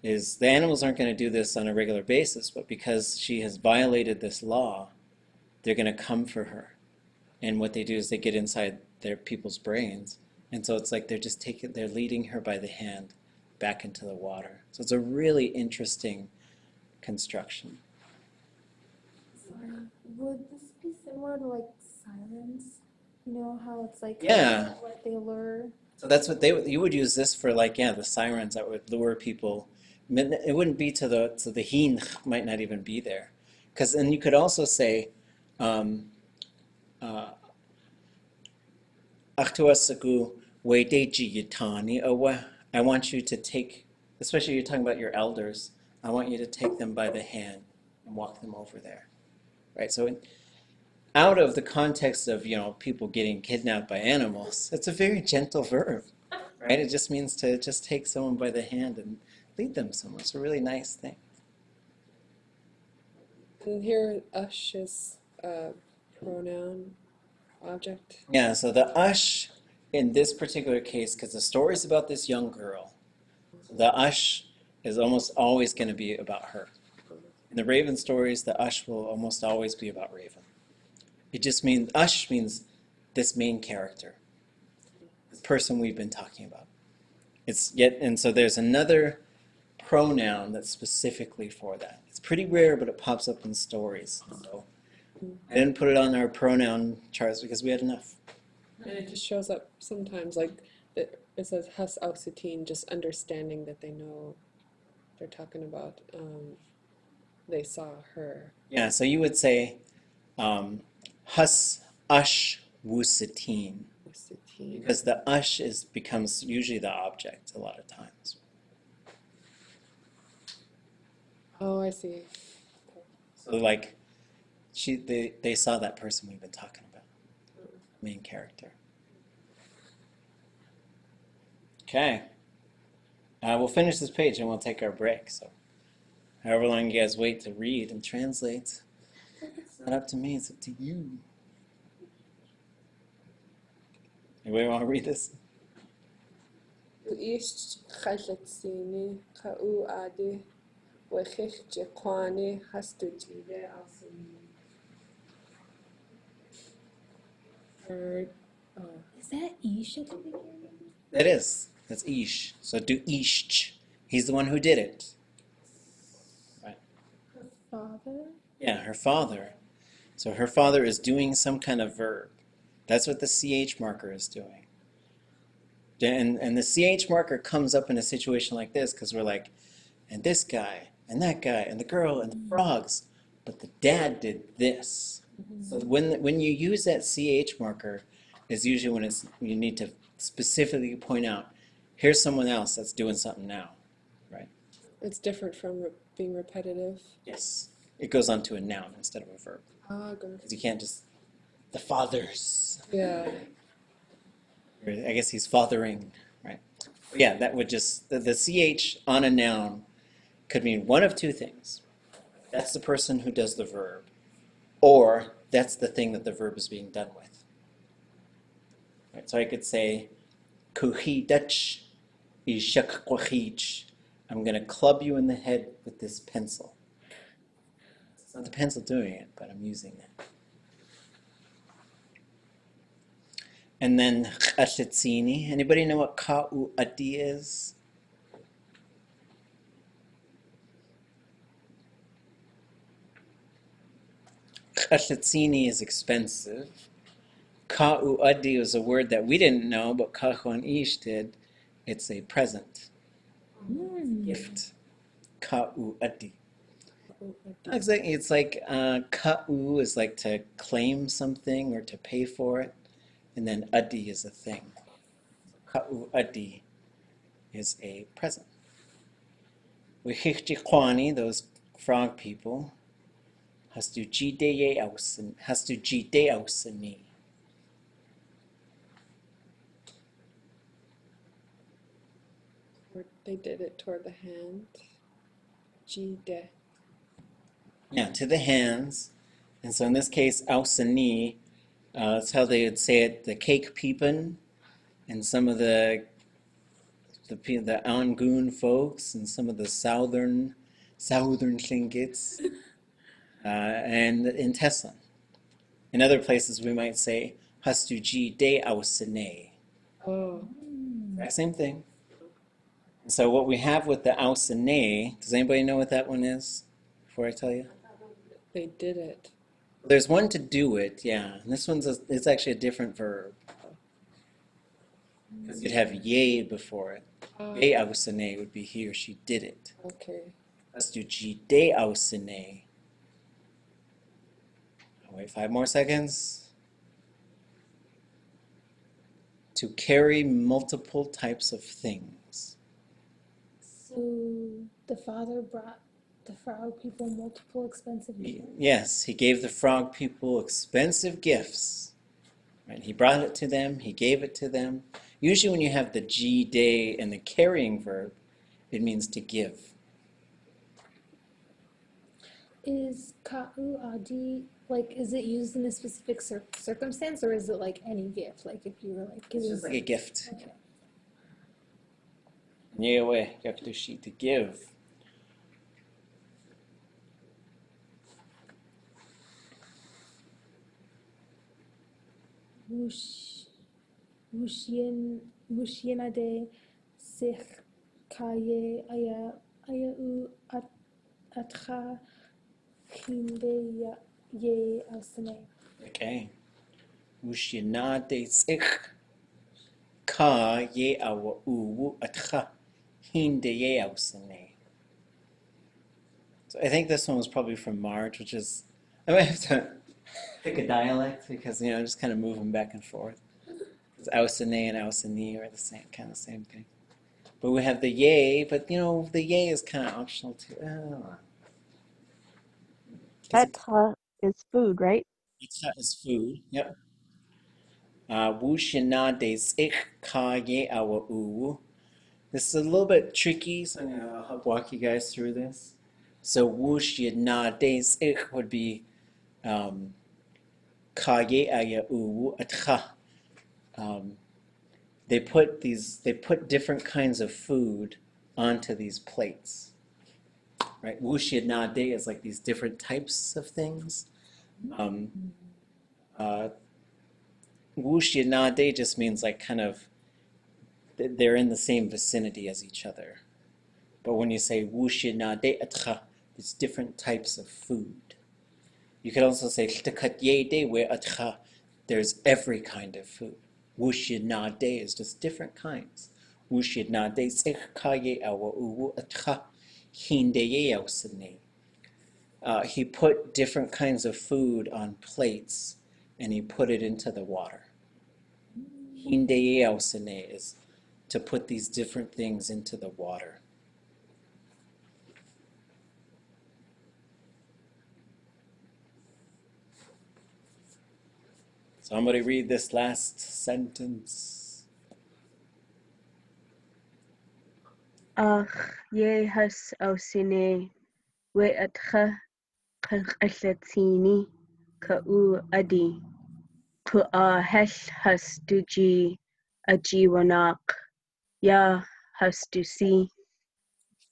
is the animals aren't going to do this on a regular basis, but because she has violated this law, they're going to come for her. And what they do is they get inside their people's brains, and so it's like they're leading her by the hand back into the water. So it's a really interesting construction. Would this be similar to like sirens? You know how it's like Yeah. what they lure? So that's what you would use this for, like, yeah, the sirens that would lure people. It wouldn't be to the hin might not even be there, because and you could also say, Achtuasaku weideji yitani awa. I want you to take, especially you're talking about your elders. I want you to take them by the hand and walk them over there, right? So out of the context of people getting kidnapped by animals, it's a very gentle verb, right? It just means to just take someone by the hand and lead them somewhere. It's a really nice thing. And here, ush is a pronoun object. Yeah, so the ush in this particular case, because the story is about this young girl, the ush is almost always going to be about her. In the Raven stories, the ush will almost always be about Raven. It just means, ush means this main character, this person we've been talking about. And so there's another pronoun that's specifically for that. It's pretty rare, but it pops up in stories. So I didn't put it on our pronoun charts because we had enough. And it just shows up sometimes, like it says has ausitin, just understanding that they know they're talking about, they saw her. Yeah, so you would say hus ush wusitin, Ausitin. because the ush becomes usually the object a lot of times. Oh, I see. So like they saw that person we've been talking about, main character. Okay. We'll finish this page and we'll take our break. So however long you guys wait to read and translate, it's not up to me, it's up to you. Anybody want to read this? Uish khaletsini ka'u adi wechich jekwani hastujide asini. Is that Ish at the beginning? That is. That's Ish. So do Ish. He's the one who did it. Right. Her father? Yeah, her father. So her father is doing some kind of verb. That's what the CH marker is doing. And the CH marker comes up in a situation like this because we're like, and this guy, and that guy, and the girl, and the frogs. But the dad did this. So when you use that CH marker, is usually when you need to specifically point out, here's someone else that's doing something now, right? It's different from being repetitive. Yes. It goes on to a noun instead of a verb. Ah, good. Because you can't just, the fathers. Yeah. Or I guess he's fathering, right? But yeah, that would just, the CH on a noun could mean one of two things. That's the person who does the verb, or that's the thing that the verb is being done with. Right, so I could say, Kuhidach ishak kwahij. I'm going to club you in the head with this pencil. It's not the pencil doing it, but I'm using it. And then Khashitsini. Anybody know what Ka'u Adi is? Khashitsini is expensive. Ka'u Adi is a word that we didn't know, but Kahwan Ish did. It's a present. Gift. Ka'u Adi. Exactly. It's like Ka'u is like to claim something or to pay for it. And then Adi is a thing. Ka'u Adi is a present. Wichichtikwani, those frog people, has to jide ausani. They did it toward the hand. Jide. Yeah, to the hands. And so in this case, ausani, that's how they would say it, the cake peepin', and some of the Angoon folks, and some of the southern Tlingits, and in Tesla. In other places, we might say, hastuji de ausane. Oh. Exact same thing. And so what we have with the ausane, does anybody know what that one is, before I tell you? They did it. There's one to do it, yeah. And this it's actually a different verb. You'd have ye before it. Ye ausene would be he or she did it. Okay. Hastu ji de ausene. Wait 5 more seconds. To carry multiple types of things. So the father brought the frog people multiple expensive gifts. Yes, he gave the frog people expensive gifts. Right? He brought it to them, he gave it to them. Usually when you have the ji de and the carrying verb, it means to give. Is ka'u adi, like, is it used in a specific circumstance, or is it like any gift? Like if you were like It's giving. just like a gift. Okay. Yewe, yaktushi, to give. Wushienade sich kaye aya u atcha hinde ye asane. Okay. Ushina de sich ka ye awa uwu atcha hinde ye ausane. So I think this one was probably from Marge, which is, I might have to pick a dialect because, just kind of moving back and forth. Because ausane and ausani are the same, kind of same thing. But we have the yay, but the yay is kind of optional too. Etra is food, right? Atcha is food. Yep. Wu shina de zich ka ye awa uwu. This is a little bit tricky, so I'll help walk you guys through this. So wu shina de zich would be ka ye aya uwu atcha. They put different kinds of food onto these plates. Right? Wu shina de is like these different types of things. Wu shina de just means like kind of they're in the same vicinity as each other. But when you say wu shina de atcha, it's different types of food. You could also say shtakat ye de we atcha, there's every kind of food. Wu shina de is just different kinds. Wu shina de sich ka ye awa uwu atcha, hin de ye ausane. He put different kinds of food on plates and he put it into the water. Hin de ye ausane is to put these different things into the water. Somebody read this last sentence. Ach ye has ausine we atcha kalchatini ka'u adi ku a hesh has duji ajiwanak ya has to see.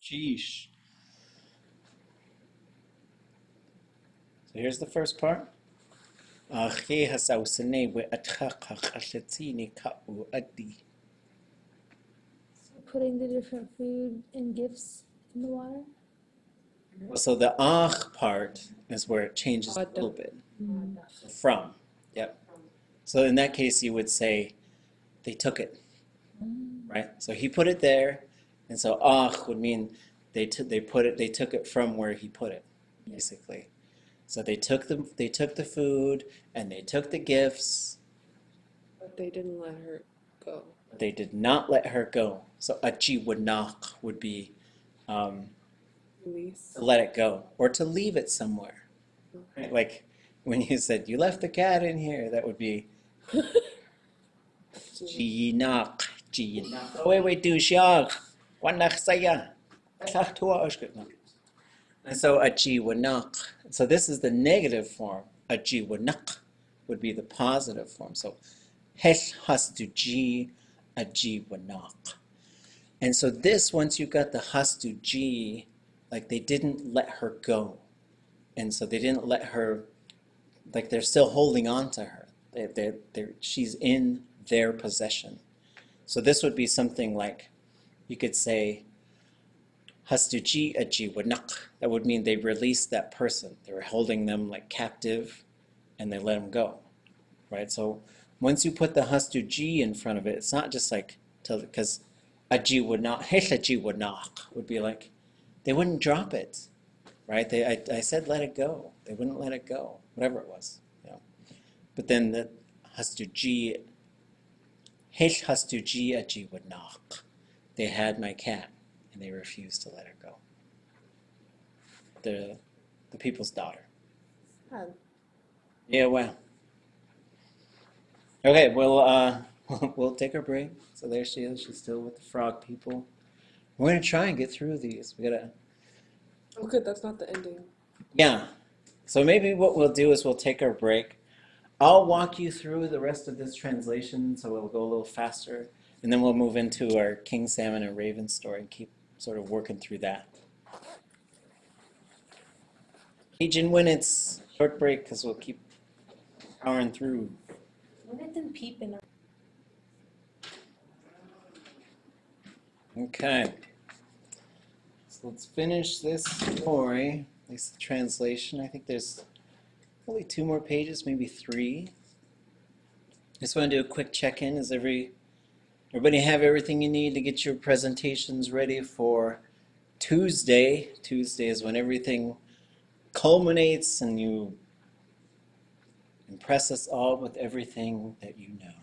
Sheesh. So here's the first part. Ach ye has ausine we atcha kalchatini ka'u adi. Putting the different food and gifts in the water. So the ach part is where it changes a little bit. From. Yep. So in that case, you would say they took it, right? So he put it there, and so ach would mean they took it from where he put it, basically. So they took the food and they took the gifts. But they didn't let her go. They did not let her go. So achi wanak would be Release. to let it go or to leave it somewhere. Right? Like when you said you left the cat in here, that would be jinak. Wait, do shag. Wanak saya. And so achi wanak. So this is the negative form. Achi wanak would be the positive form. So hesh has to ji aji wanak. And so this, once you got the has to ji, like they didn't let her go. And so they didn't let her, like they're still holding on to her. She's in their possession. So this would be something like, you could say, hastuji aji wanak. That would mean they released that person. They were holding them like captive and they let them go, right? So once you put the hastuji in front of it, it's not just like because aji would not, hesh would not, would be like, they wouldn't drop it, right? I said let it go. They wouldn't let it go, whatever it was. You know. But then the hastuji, hesh hastuji aji would not. They had my cat, and they refused to let it go. The people's daughter. Sad. Yeah, well. Okay, well, we'll take our break. So there she is. She's still with the frog people. We're gonna try and get through these. We gotta. Oh, good. That's not the ending. Yeah. So maybe what we'll do is we'll take our break. I'll walk you through the rest of this translation, so it'll go a little faster, and then we'll move into our King Salmon and Raven story and keep sort of working through that. Agent, when it's short break, because we'll keep powering through. Let them peep in. Okay. So let's finish this story, at least the translation. I think there's only 2 more pages, maybe 3. Just want to do a quick check-in. Does everybody have everything you need to get your presentations ready for Tuesday? Tuesday is when everything culminates and you impress us all with everything that you know.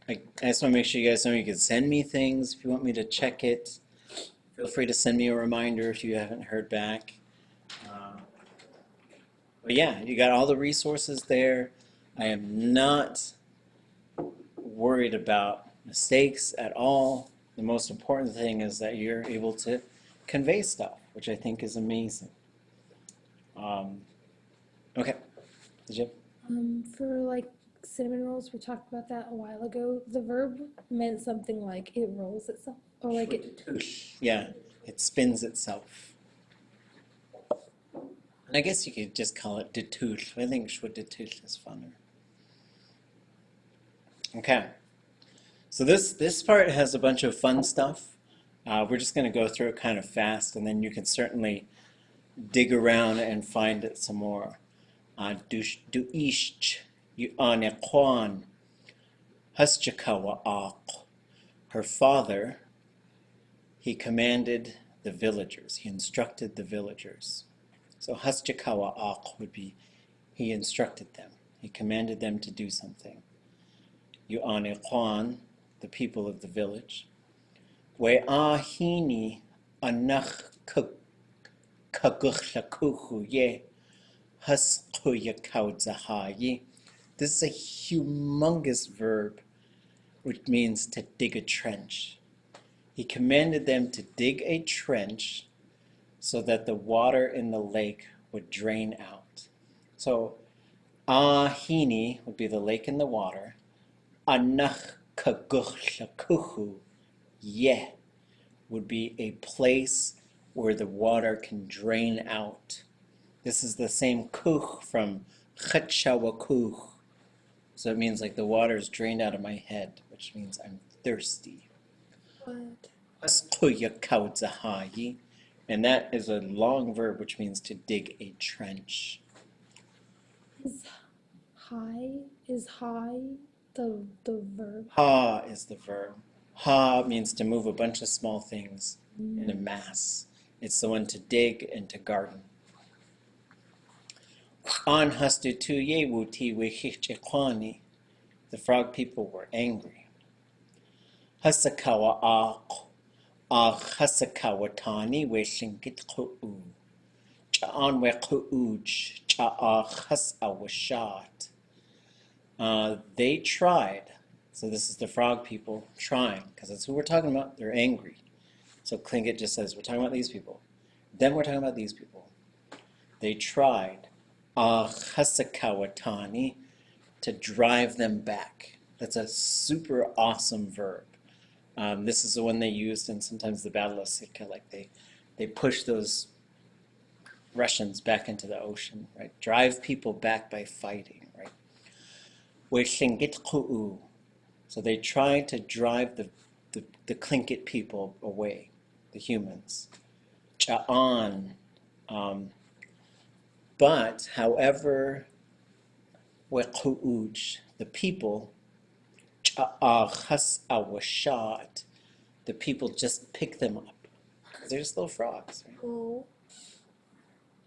I just want to make sure you guys know you can send me things if you want me to check it. Feel free to send me a reminder if you haven't heard back. But yeah, you got all the resources there. I am not worried about mistakes at all. The most important thing is that you're able to convey stuff, which I think is amazing. Okay, did you? For like cinnamon rolls, we talked about that a while ago. The verb meant something like it rolls itself, or like it. Yeah, it spins itself. And I guess you could just call it detouche. I think detouche is funner. Okay. So this part has a bunch of fun stuff. We're just going to go through it kind of fast, and then you can certainly dig around and find it some more. Duish yu'anekwan husjakawa. Her father, he commanded the villagers. He instructed the villagers. So husjakawa would be he instructed them. He commanded them to do something. Yu'anekwan, the people of the village. We'ahini anach kaguchlakuhu ye huskuyakaudzahayi. This is a humongous verb which means to dig a trench. He commanded them to dig a trench so that the water in the lake would drain out. So Ahini would be the lake and the water. Anach kaguchlakuhu ye would be a place where the water can drain out. This is the same kuch from chetchawakuch. So it means like the water is drained out of my head, which means I'm thirsty. What? And that is a long verb which means to dig a trench. Is high the verb? Ha is the verb. Ha means to move a bunch of small things in a mass. It's the one to dig and to garden. An hastutu yewuti wichichekwani. The frog people were angry. Hasakawa hasakawatani weshingit ku'u. Cha'an weku'uj cha'a hasawashat. They tried. So this is the frog people trying, because that's who we're talking about. They're angry. So Tlingit just says, we're talking about these people. Then we're talking about these people. They tried hasakawatani to drive them back. That's a super awesome verb. This is the one they used in sometimes the Battle of Sitka, like they push those Russians back into the ocean, right? Drive people back by fighting, right? So they tried to drive the Tlingit people away, the humans. Cha'an. But, however, the people, Cha'achas awashat. The people just pick them up. They're just little frogs. Right? Oh.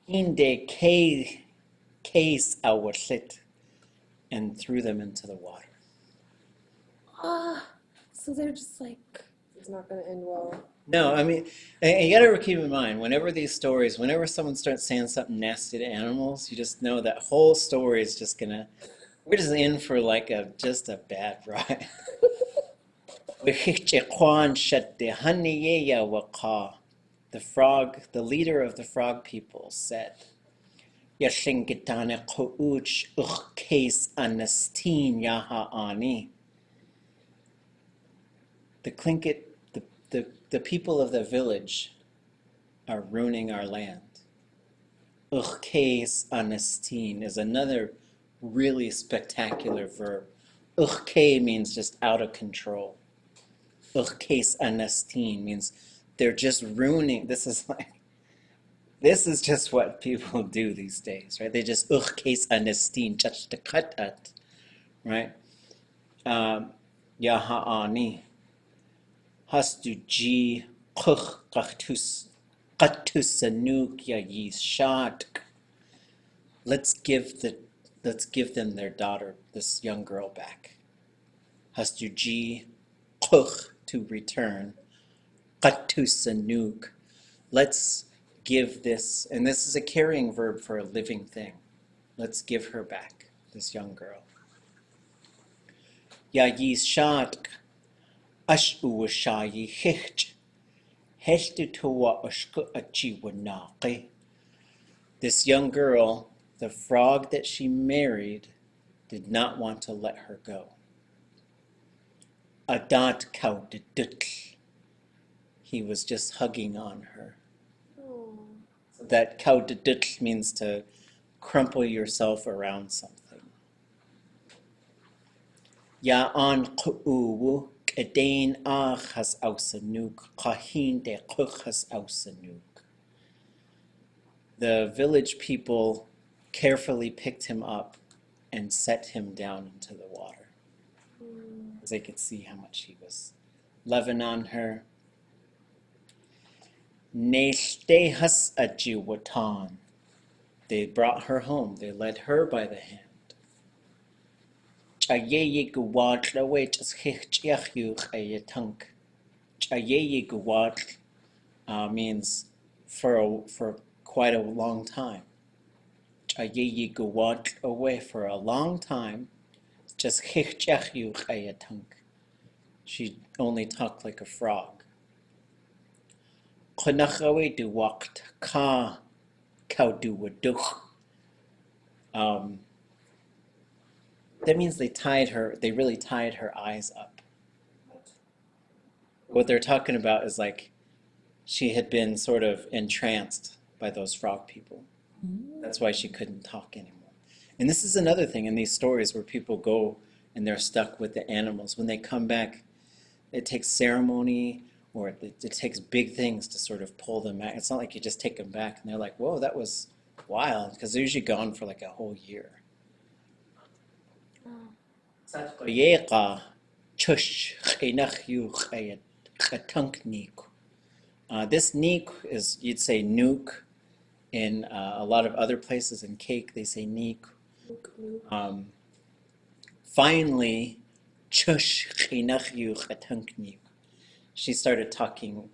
Inde case awashit, and threw them into the water. Ah, so they're just like, It's not going to end well. No, I mean, and you gotta keep in mind, whenever these stories, whenever someone starts saying something nasty to animals, you just know that whole story is just gonna, we're just in for like just a bad ride. The frog, the leader of the frog people said, Yashingitane Kouch Case Anastin Yaha Ani. The Tlingit, the people of the village are ruining our land. Case Anastin is another really spectacular verb. Means just out of control. Case Anastin means they're just ruining. This is just what people do these days, right? They just case anestin, touch the cut at, right? Yaha'ani hastu ji kuch qachtus qatusanuk ya yishat. Let's give them their daughter, this young girl, back. Hastu ji kuch, to return, qatusanuk. Let's give this, and this is a carrying verb for a living thing. Let's give her back, this young girl. Ya yishat ashu shayi hicht heshtu towa ashku achi wanaqi. This young girl, the frog that she married, did not want to let her go. Adat kaudidutl. He was just hugging on her. Oh. That kaudidutl means to crumple yourself around something. Ya an ku'uwu kedain achas ausanuk kahin de kuchas ausanuk. The village people carefully picked him up and set him down into the water. As they could see how much he was loving on her. Neshtehas ajiwatan. They brought her home. They led her by the hand. Chayeyi guwat lawe chaschichchiachu ayatunk. Chayeyi guwat means for quite a long time. Chayeyi guwat away for a long time. Chaschichchiachu ayatunk. She only talked like a frog. Khonachawe du wakt ka kaudu waduch. That means they really tied her eyes up. What they're talking about is like she had been sort of entranced by those frog people. That's why she couldn't talk anymore. And this is another thing in these stories where people go and they're stuck with the animals. When they come back, it takes ceremony or it takes big things to sort of pull them back. It's not like you just take them back and they're like, whoa, that was wild, because they're usually gone for like a whole year. This neek is, you'd say nuke. In a lot of other places in cake, they say neek. Finally, she started talking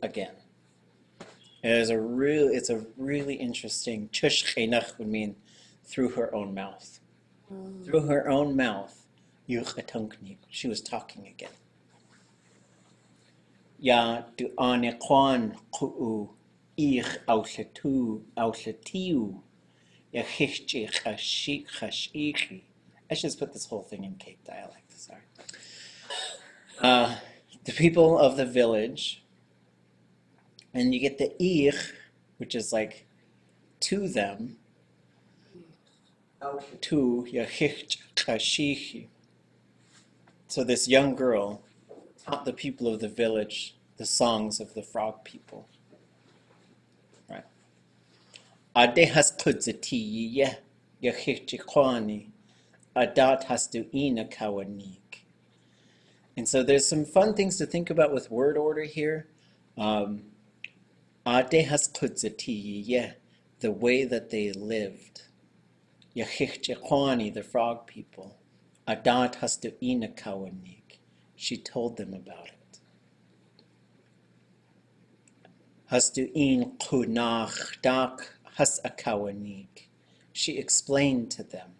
again. It's a really interesting. Chush would mean through her own mouth. Through her own mouth, she was talking again. Ya du ane ku'u ich ausletiu ya chichi chashichi. I should just put this whole thing in cake dialect, sorry. The people of the village, and you get the ich, which is like to them, to ya chichi chashichi. So this young girl taught the people of the village the songs of the frog people. Right. Adehas kudzatiye yachichikwani adat hastu ina kawanik. And so there's some fun things to think about with word order here. Ade has kutzati, the way that they lived. Yachichechwani, the frog people. Adat has to inakawanik. She told them about it. Has to in kunach dak has akawanik. She explained to them.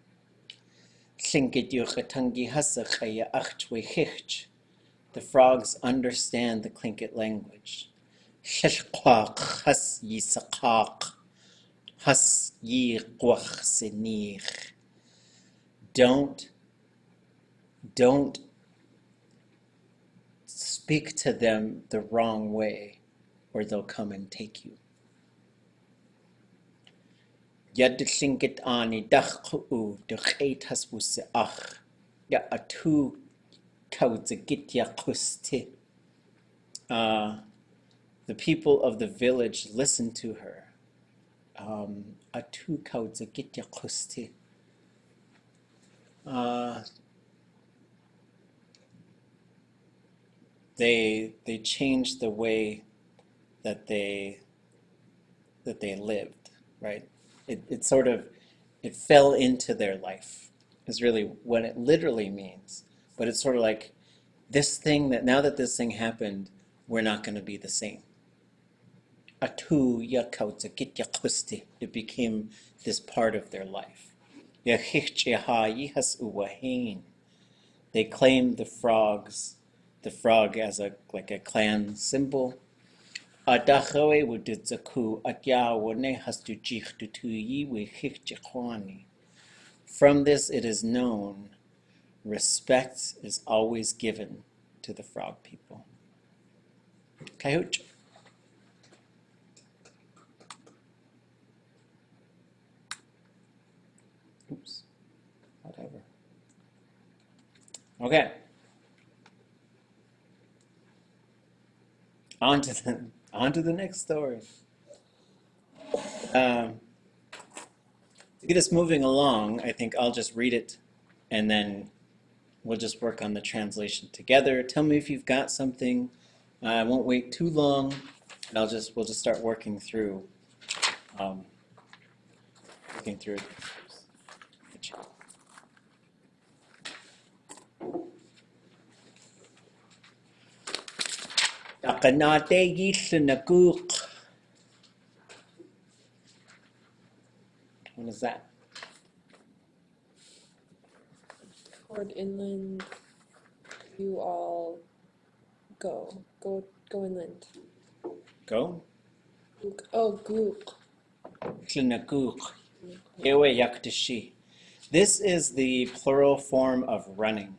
Tlingit yuchatangi hasachaya achtwechich. The frogs understand the Tlingit language. Sheshquach has yisakach. Has yiquach sinich. Don't speak to them the wrong way, or they'll come and take you. Yad Tlingit ani dachku dechet has wuseach. Ya atu kaudzagitya kusti. The people of the village listened to her. Atu kaudzagitya kusti. They changed the way that they lived, right? It fell into their life is really what it literally means. But it's sort of like this thing that now that this thing happened, we're not going to be the same. Atu yakauta gityakusti. It became this part of their life. They claimed the frog as a clan symbol. From this it is known respect is always given to the frog people. Kaihuch. Oops. Whatever. Okay. On to the next story. To get us moving along, I think I'll just read it and then we'll just work on the translation together. Tell me if you've got something. I won't wait too long, and we'll just start working through it. What is that? Toward inland, you all go inland. Go? Oh, gook. This is the plural form of running.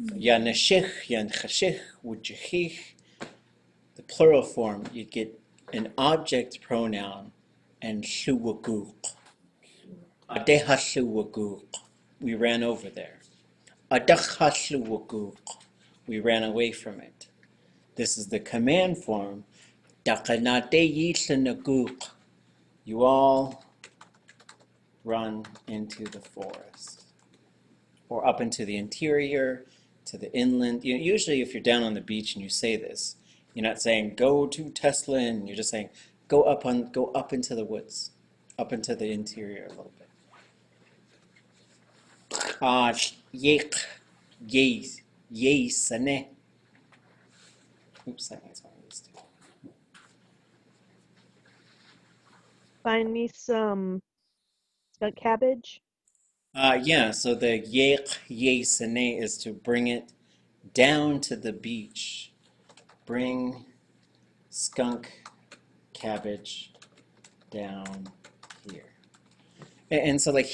Yanashich, yanchashich, wujachich. The plural form, you get an object pronoun and shuwaguk. Adehashuwaguk. We ran over there. Adachashuwaguk. We ran away from it. This is the command form. Dakanadeyishanaguk. You all run into the forest. Or up into the interior, to the inland. Usually if you're down on the beach and you say this, you're not saying go to Teslin, you're just saying go up into the woods, up into the interior a little bit. Sane. Oops, that's what I used to. Find me some skunk cabbage. So the sane is to bring it down to the beach. Bring skunk cabbage down here. And so like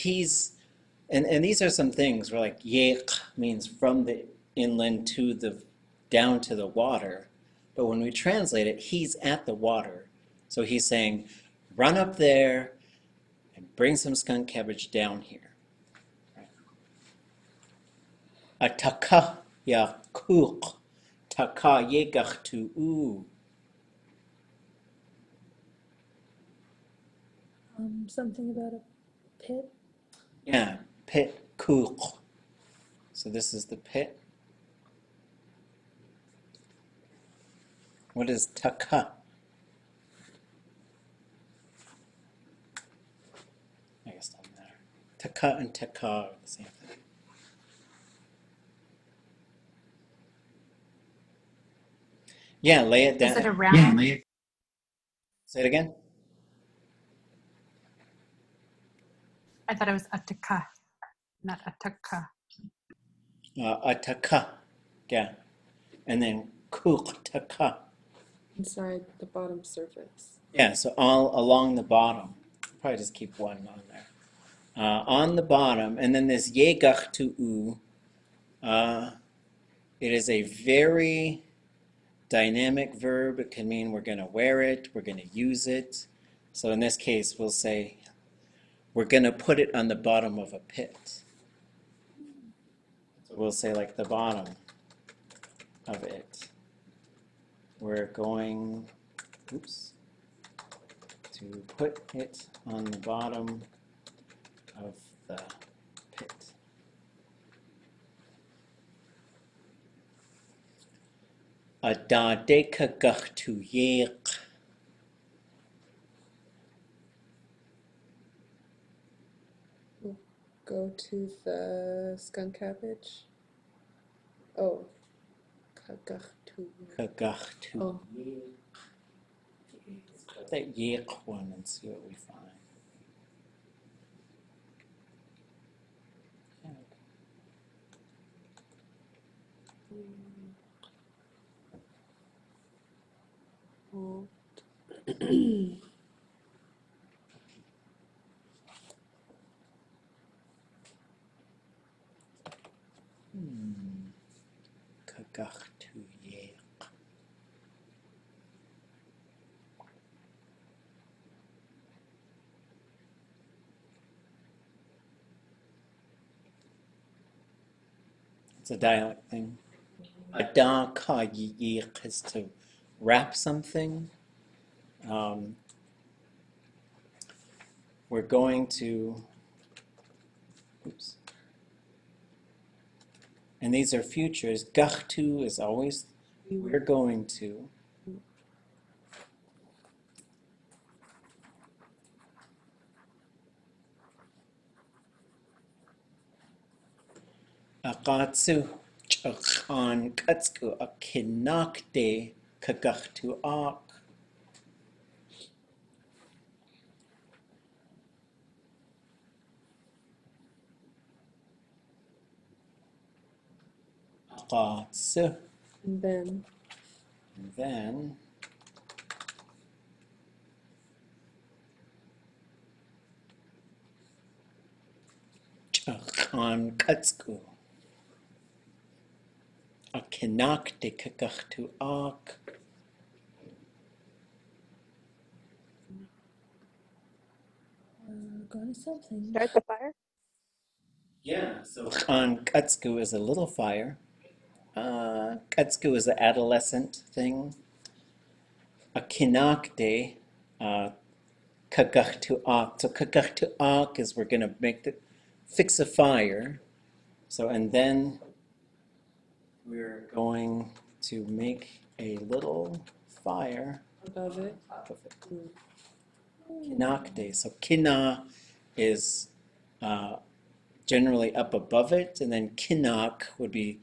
and these are some things where like yek means from the inland down to the water. But when we translate it, he's at the water. So he's saying, run up there and bring some skunk cabbage down here. Ataka ya kuk. Taka yegach tu u. Something about a pit. Yeah, pit kuk. So this is the pit. What is taka? I guess it doesn't matter. Taka and taka are the same thing. Yeah, lay it down. Is it around? Say it again. I thought it was ataka, not ataka. Ataka. Yeah. And then kuktaka. Inside the bottom surface. Yeah, so all along the bottom. Probably just keep one on there. On the bottom, and then this yegach tu'u. It is a very dynamic verb. It can mean we're going to wear it, we're going to use it. So in this case, we'll say we're going to put it on the bottom of a pit. So we'll say like the bottom of it. We're going, to put it on the bottom of the pit. Adadeka gachtuyeq. We'll go to the skunk cabbage. Oh, kagachtu. Kagachtu. Oh, Let's put that yeq one and see what we find. oh. Kagachtuyeq. It's a dialect thing. Adakayiq is to wrap something. We're going to, and these are futures. Gachtu is always, we're going to. Akatsu chakhan katsku akinakde kagachtu ak. Akatsu. And then And then chakhan katsku akinakde kagachtu ak. Go to something. Start the fire. Yeah, so Khan Katsku is a little fire. Katsku is an adolescent thing. A kinakde, kagachtuak. So kagachtuak is we're going to fix a fire. So, and then we're going to make a little fire above it. on top of it. Kinakde. So kina is generally up above it, and then kinak would be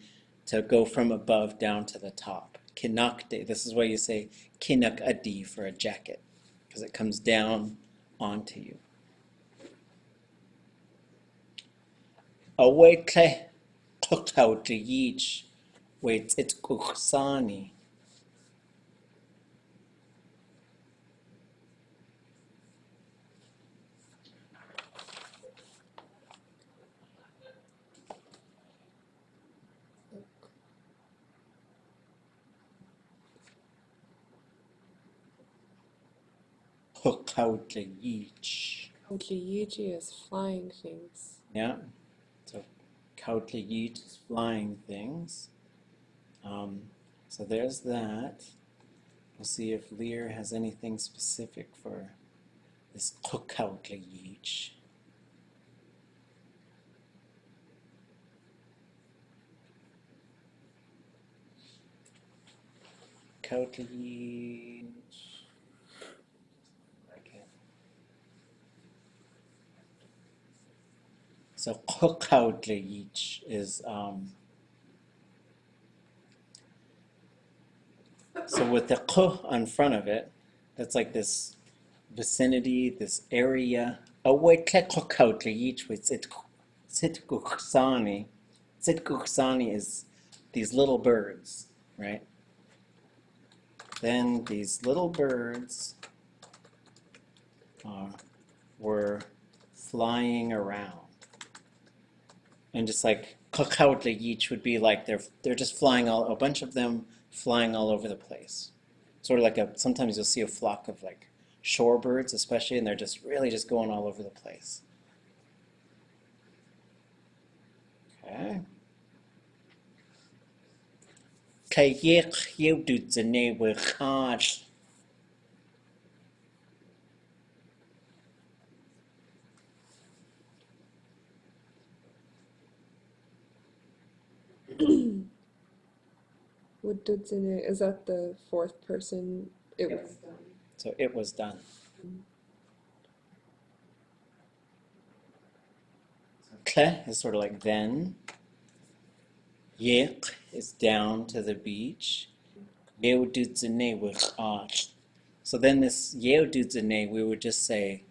to go from above down to the top. Kinakde, this is why you say kinak adi for a jacket, because it comes down onto you. Awekle koktau to yich, wait, it's kuksani. Koktau to yich. Ukiyuji is flying things. Yeah, so Kautliyit is flying things. So there's that. We'll see if Lear has anything specific for this Kautliyit. Atakautli. Okay. So Kokautli is so with the Ko on front of it, that's like this vicinity, this area. Awetlekokautli with Sitkuksani. Sitkuksani is these little birds, right? Then these little birds were flying around. And just like Kakautle would be like they're just flying a bunch of them flying all over the place. Sort of like sometimes you'll see a flock of like shorebirds especially, and they're just really just going all over the place. Okay. Wududzine, is that the fourth person? It was done. So it was done. Kle is sort of like then. Yek is down to the beach. Yeodudzine with. So then this Yeodudzine, we would just say,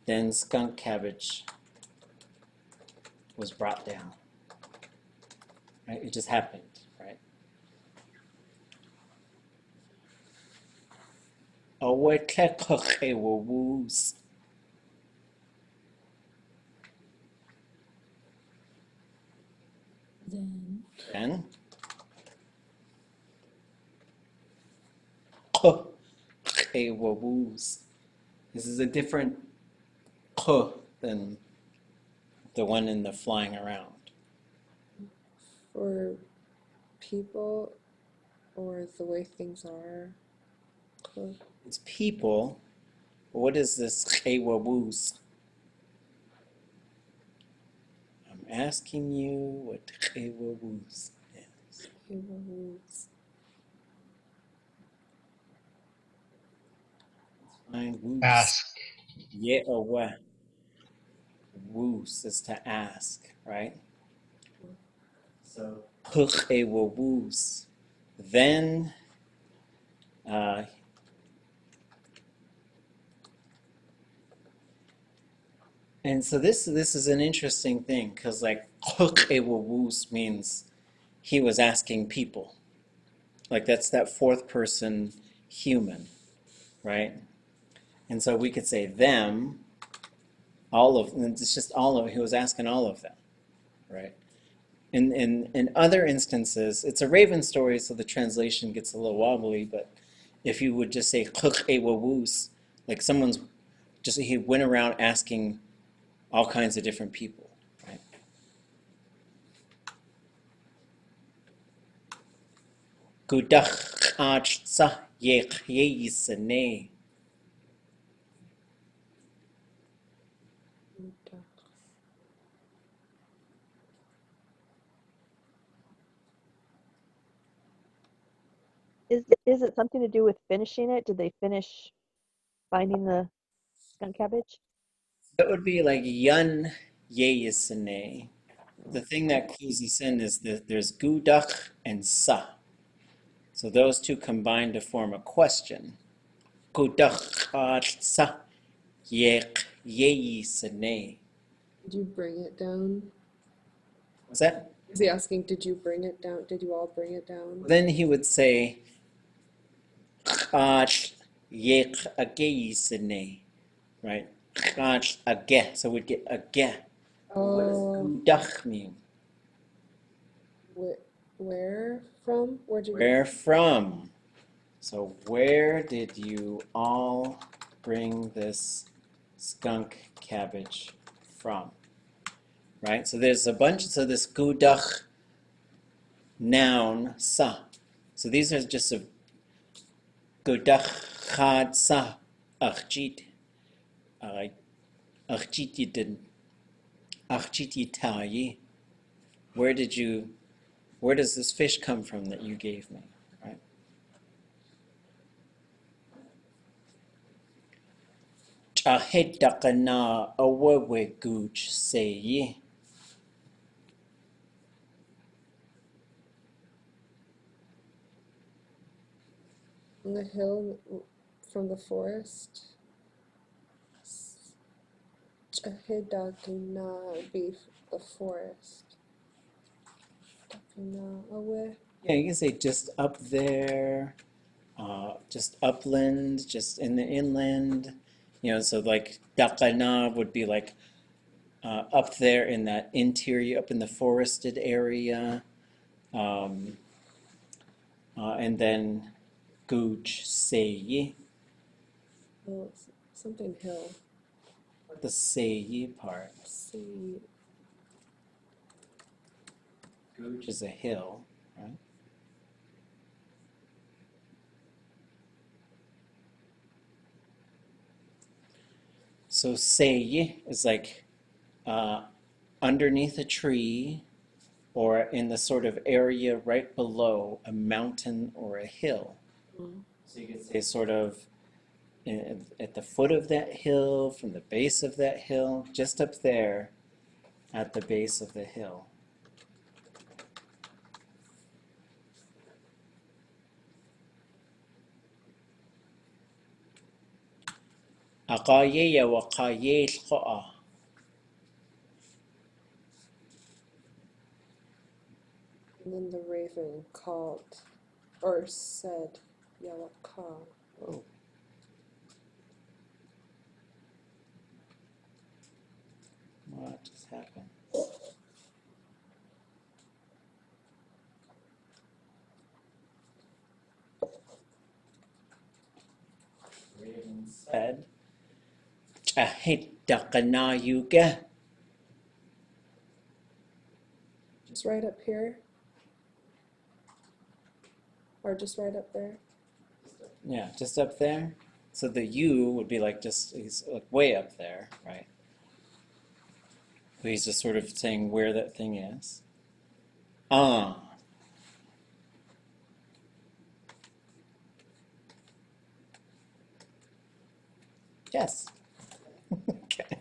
then skunk cabbage was brought down. Right? It just happened, right? Then This is a different than the one in the flying around. For people or the way things are. It's people. What is this I'm asking you what is. Find woos. Ask. Yeah, or what? Woos is to ask, right? So woos. Then and so this is an interesting thing because like woos means he was asking people. Like that's that fourth person human, right? And so we could say them, all of, it's just all of, he was asking all of them, right? In other instances, it's a Raven story, so the translation gets a little wobbly, but if you would just say, like someone's, just he went around asking all kinds of different people, right? Is it something to do with finishing it? Did they finish finding the skunk cabbage? That would be like Yun Yeyisane. The thing that clues us in is that there's Gudach and Sa. So those two combine to form a question. Gudach Sa Yek Yeyisane. Did you bring it down? What's that? Is he asking, did you bring it down? Did you all bring it down? Then he would say Yek Ageyisane. Right? Age. So we'd get Age. What does Gudach mean? Where from? Where from? So where did you all bring this skunk cabbage from? Right? So there's a bunch, so this gudach noun sa. So these are just a gudach chad sa achjit. Achjit yidin. Achjit yitayi. Where does this fish come from that you gave me? Right? Chahedakana awewe gooch say. On the hill from the forest. Chahedagina would be the forest. Dagina away. Yeah, you can say just up there, just upland, just in the inland. You know, so like Dakana would be like up there in that interior, up in the forested area. And then Gooch Seyi, Oh, something hill. the Seyi part. See. Gooch is a hill, right? So Seyi is like underneath a tree or in the sort of area right below a mountain or a hill. So you could say sort of at the foot of that hill, from the base of that hill, just up there at the base of the hill. Aqaye wa qaye al. And then the raven called, or said, Yawaka. Oh. What just happened? Raven said, "Chahidakana yuga." Just right up here? Or just right up there? Yeah, just up there. So the U would be like he's like way up there, right? But he's just sort of saying where that thing is. Yes. Okay.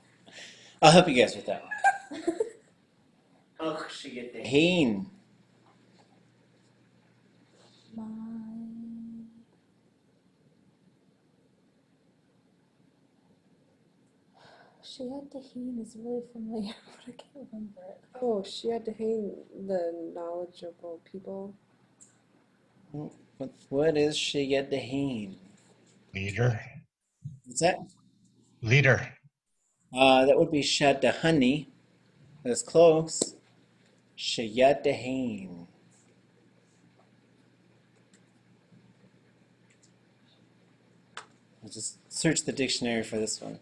I'll help you guys with that one. Hein. My Shayataheen is really familiar, but I can't remember it. Oh, she had to hang the knowledgeable people. What is Shayadahin? Leader. What's that? Leader. That would be Shadahani. That's close. Shayadahin. I'll just search the dictionary for this one.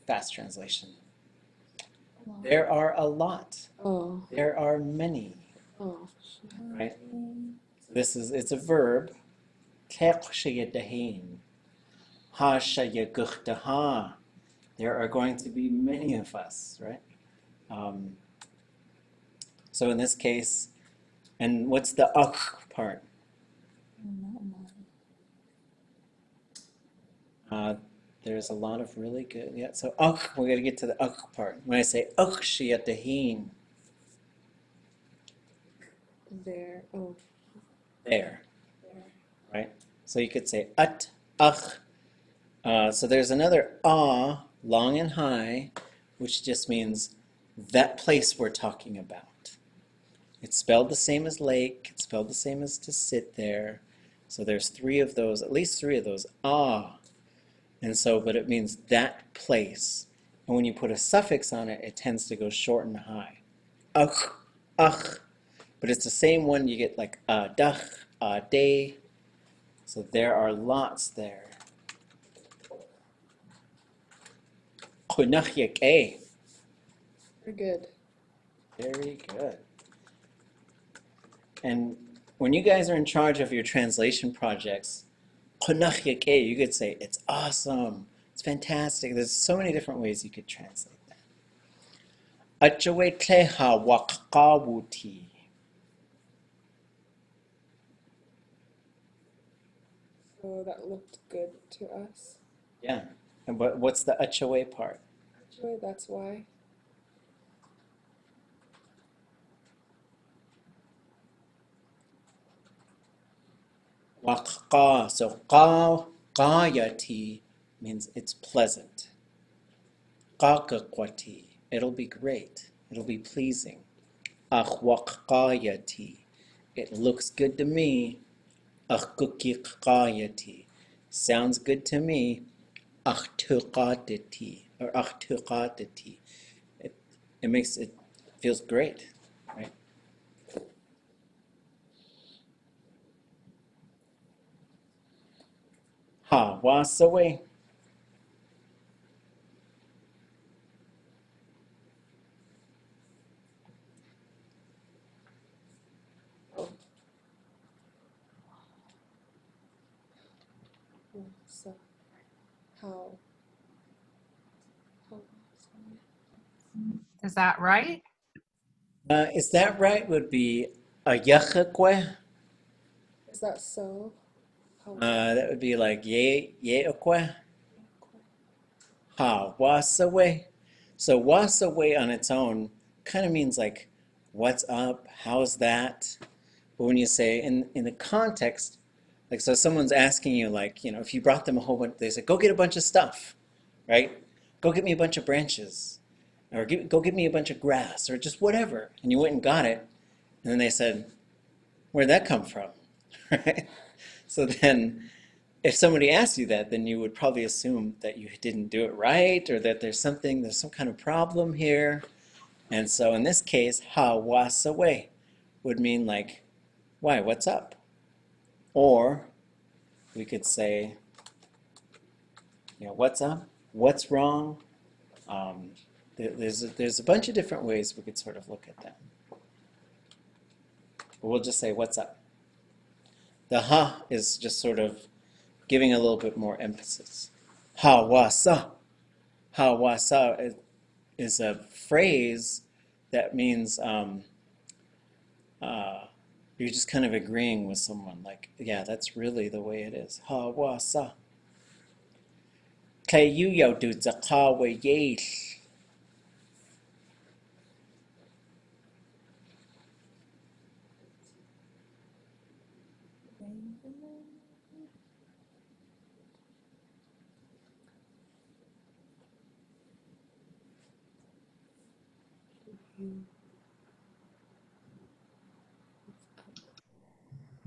Fast translation. There are a lot. Oh, There are many. oh. Right? It's a verb. Teq shayadahin. Ha shayaguhtaha. There are going to be many of us, right? So in this case, and what's the uk part? There's a lot of really good, yeah. So we're gonna get to the part. When I say shiyatahin, There. Oh, there, right? So you could say ach. So there's another long and high, which just means that place we're talking about. It's spelled the same as lake. It's spelled the same as to sit there. So there's three of those, at least three of those. And so, but it means that place. And when you put a suffix on it, it tends to go short and high. Ach. But it's the same one you get like dach, day. So there are lots there. Very good. Very good. And when you guys are in charge of your translation projects, you could say, it's awesome, it's fantastic. There's so many different ways you could translate that. Achawetleha waqawuti. So that looked good to us. Yeah. And what's the HOA part? Actually, that's why. Waqqa. So qayati means it's pleasant. Qaqaqwati. It'll be great. It'll be pleasing. Akhwaqayati. It looks good to me. Akhkukiqayati. Sounds good to me. Akhtuqatati or akhtuqatati. It makes it feels great, right? Ha wasawe. Oh, oh, so how? How? Is that right? Is that right? Would be a yachakwe. Is that so? How? That would be like ye okwe. Ha wasawe. So wasawe on its own kind of means like what's up, how's that? But when you say in the context, like so someone's asking you like, if you brought them a whole bunch, they say, go get a bunch of stuff, right? Go get me a bunch of branches. Or go get me a bunch of grass or just whatever. And you went and got it. And then they said, where'd that come from? Right? So then if somebody asked you that, then you would probably assume that you didn't do it right or that there's some kind of problem here. And so in this case, ha was away would mean like, why, what's up? Or we could say, what's up? What's wrong? There's a bunch of different ways we could sort of look at that. But we'll just say, what's up? The ha is just sort of giving a little bit more emphasis. Ha wasa. Ha wasa is a phrase that means you're just kind of agreeing with someone. Like, yeah, that's really the way it is. Ha wasa. Kay yu yao du zaka we yesh.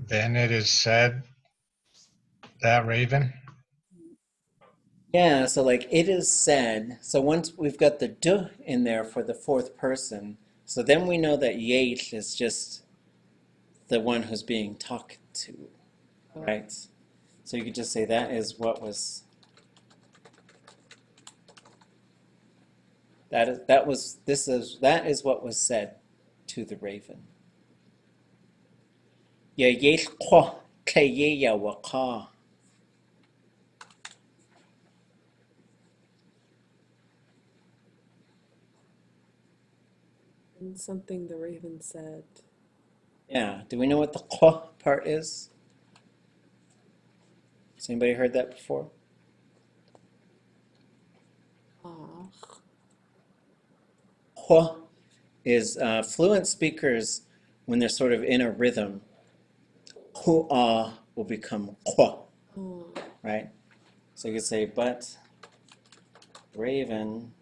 Then it is said that raven. Yeah, so like it is said, so once we've got the duh in there for the fourth person, so then we know that yesh is just the one who's being talked to, right? So you could just say that is what was that is what was said to the raven. Ya yesh kwa kayeya waka. And something the raven said. Yeah, do we know what the kwa part is? Has anybody heard that before? Ah, Kwa is fluent speakers when they're sort of in a rhythm. Hu'a will become kwa, oh, right? So you could say, but raven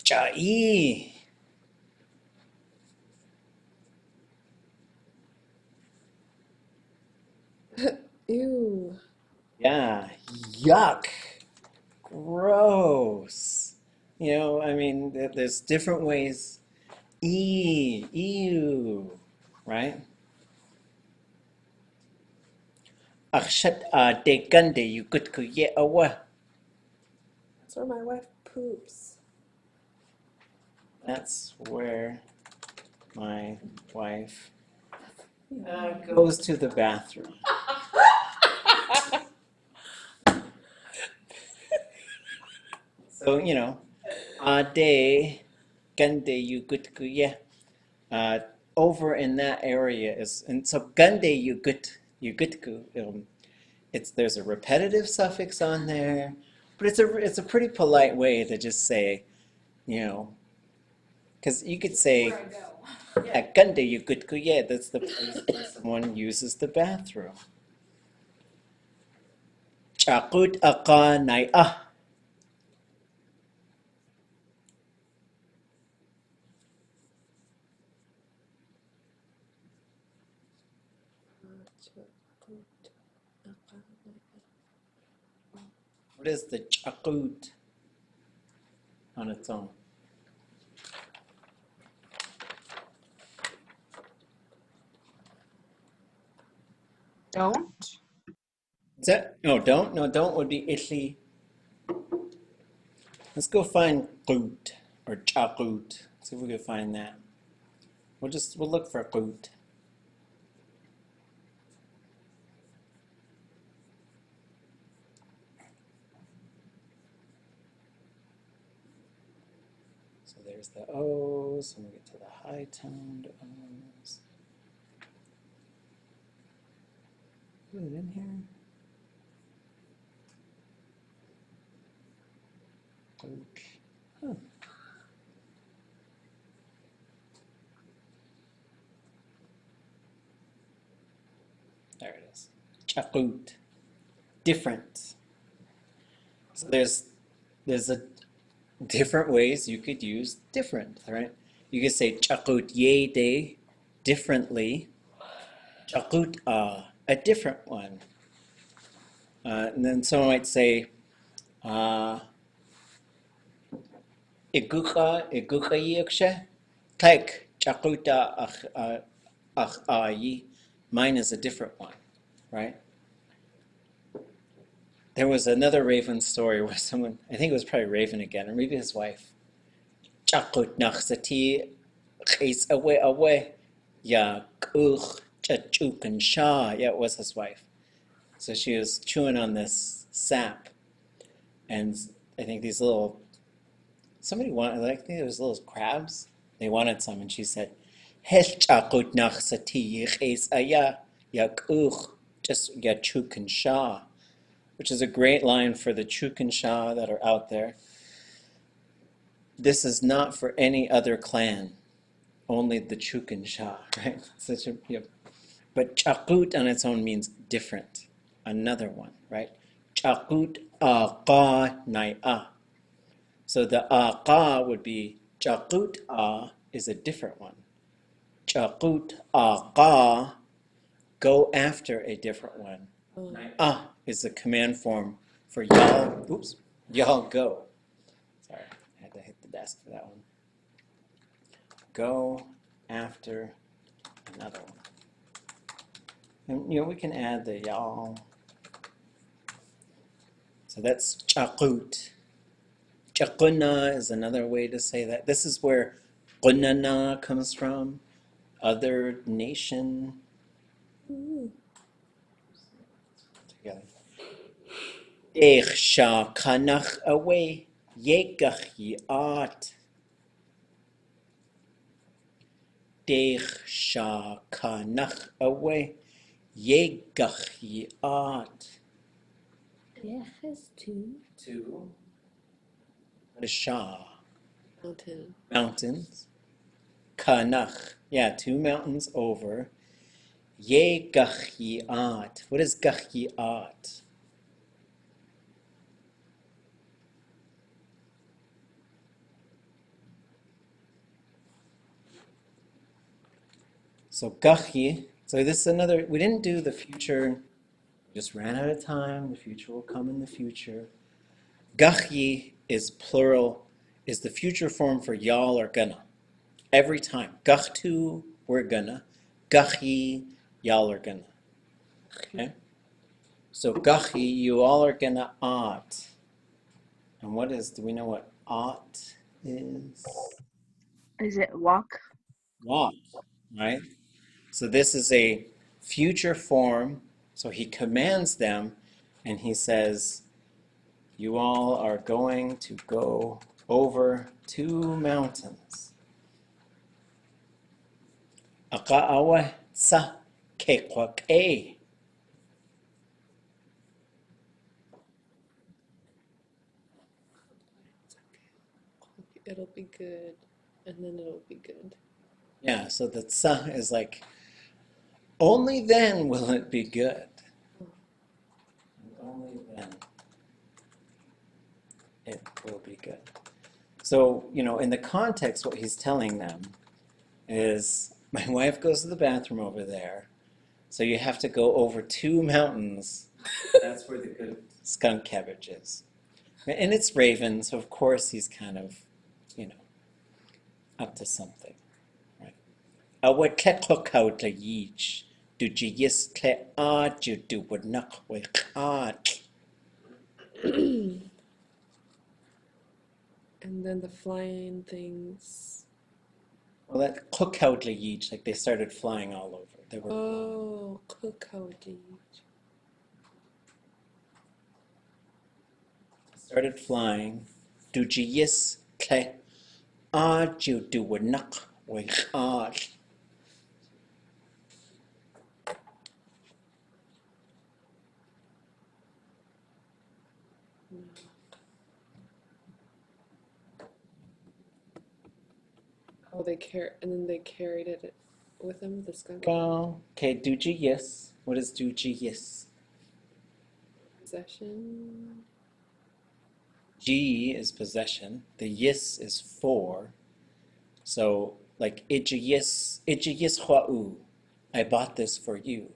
Chai. ew. Yeah, yuck. Gross. I mean, there's different ways. Ew, right? Akshat de gande you good ku ye awa. That's where my wife poops. That's where my wife goes to the bathroom. So, de gande you good ku ye. Over in that area is, and so gande you good Yugutku. There's a repetitive suffix on there, but it's a pretty polite way to just say, because you could say, yeah, ganda yugutku. Yeah, that's the place where someone uses the bathroom. Chakut aka nai ah. What is the chakut on its own? Don't. Is that no? Don't no. Don't would be itli. Let's go find gut or chakut. See if we can find that. We'll look for gut. So there's the O's, and we get to the high toned O's. Is it in here? Okay. Huh. There it is. Chakut. Different. So there's a different ways you could use different, right? You could say chakut ye de differently. Chakut a different one. And then someone might say igucha yikshe. Like chakuta ach ayi. Mine is a different one, right? There was another Raven story where someone, I think it was probably Raven again, or maybe his wife, chakut nachsati chis away, ya kuch chachukan sha. Yeah, it was his wife. So she was chewing on this sap, and I think I think it was little crabs. They wanted some, and she said, "Hesh chakut nachsati chis aya ya kuch just ya chukan sha." Which is a great line for the Chukinsha that are out there. This is not for any other clan, only the Chukinsha, right? But Chakut on its own means different, another one, right? Chakut aqa nai'a. So the aqa would be Chakut is a different one. Chakut aqa, go after a different one. Is the command form for y'all. Oops, y'all go. Sorry, I had to hit the desk for that one. Go after another one. And we can add the y'all. So that's chakut. Chakuna is another way to say that. This is where kunana comes from. Other nation. Together. Eich sha kanach away. Yekach yi'at. Deich sha kanach away. Yegach yi'at. Yeah, has two. Two. What is Shah? Mountain. Mountains. Kanach. Yeah, two mountains over. Yegach yi'at. What is gach yi'at? So gachi. So this is another. We didn't do the future. Just ran out of time. The future will come in the future. Gachi is plural. Is the future form for y'all or gonna. Every time. Gachtu, we're gonna. Gachi, y'all are gonna. Okay? So gachi, you all are gonna ought. And do we know what ought is? Is it walk? Walk, right? So this is a future form. So he commands them and he says, you all are going to go over two mountains. Aka'awa sa kekwake. it'll be good, and then it'll be good. Yeah, so the tsa is like, only then will it be good. Only then it will be good. So, in the context, what he's telling them is, my wife goes to the bathroom over there, so you have to go over 2 mountains. That's where the good skunk cabbage is. And it's Raven, so of course he's kind of, up to something, right? What tle to yeech, do you yes tle you do what knock with And then the flying things. Well, that cookout yeech, like they started flying all over. They were Oh, cookouty. started flying. Do you yes tle you do what knock with Oh, and then they carried it with them, the skunk. Okay, do you yes? What is do you yes? Possession. G is possession. The yes is for. So, like, yes hwa'u. I bought this for you.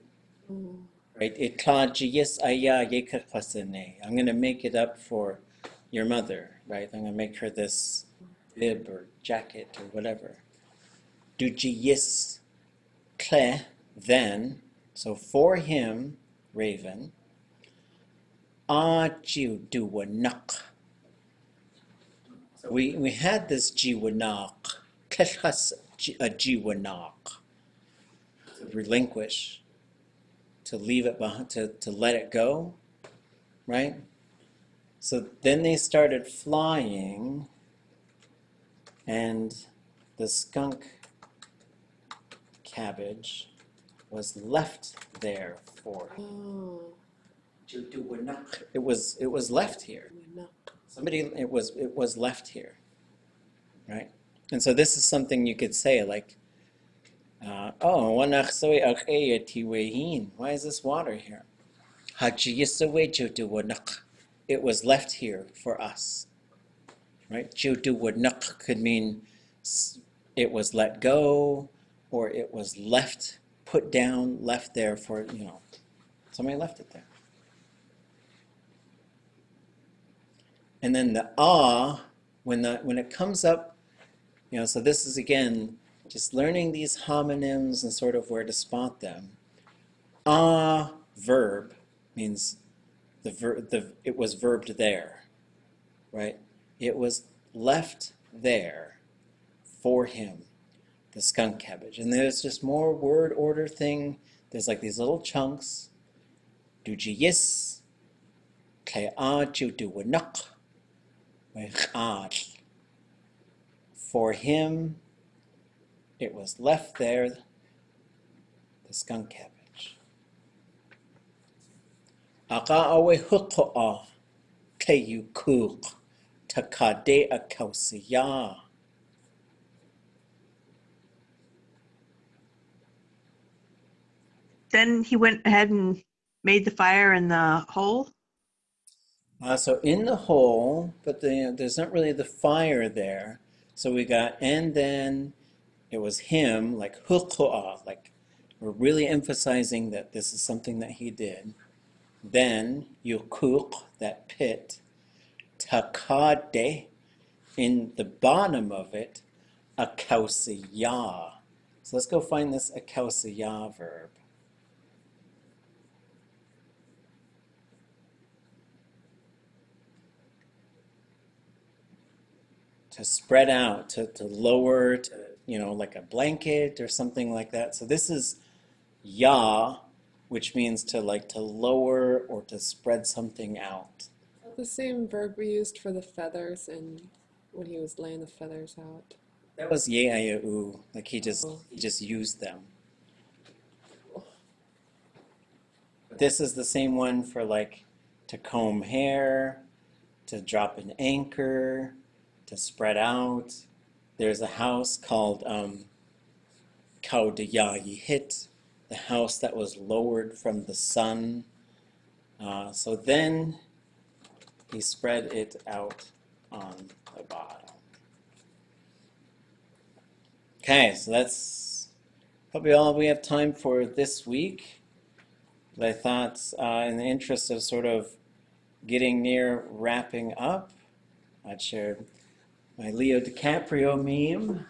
Oh. Right? Yes aya yekakpasene. I'm going to make it up for your mother, right? I'm going to make her this bib or jacket or whatever. Do yes kle, then. So, for him, Raven. Jiu do wanak. So we had this jiwanak. Kleshas a jiwanak. To relinquish, to leave it behind, to let it go, right? So then they started flying, and the skunk cabbage was left there for him. Oh. It was left here. No. It was left here, right? And so this is something you could say like, why is this water here? It was left here for us, right? Could mean it was let go, or it was left, put down, left there for, somebody left it there. And then the when it comes up, so this is again just learning these homonyms and sort of where to spot them. Verb means it was verbed there, right? It was left there for him, the skunk cabbage. And there's just more word order thing. There's like these little chunks. Dujiyis, kayaju duwanak, for him, it was left there, the skunk cabbage. Aka'awe huko'a, kayukuk, takade akausiya. Then he went ahead and made the fire in the hole. So in the hole, but there's not really the fire there. So we got, and then it was him, like huko'a, like we're really emphasizing that this is something that he did. Then yukuk, that pit, takade, in the bottom of it, akausiya. So let's go find this akausiya verb. To spread out, to lower, to, like a blanket or something like that. So this is ya, which means to lower or to spread something out. The same verb we used for the feathers and when he was laying the feathers out. That was ye'aya'u, like he just used them. But this is the same one for like to comb hair, to drop an anchor, to spread out. There's a house called Kaudayahit, the house that was lowered from the sun. So then he spread it out on the bottom. Okay, so that's probably all we have time for this week. But I thought, in the interest of sort of getting near wrapping up, I'd share my Leo DiCaprio meme.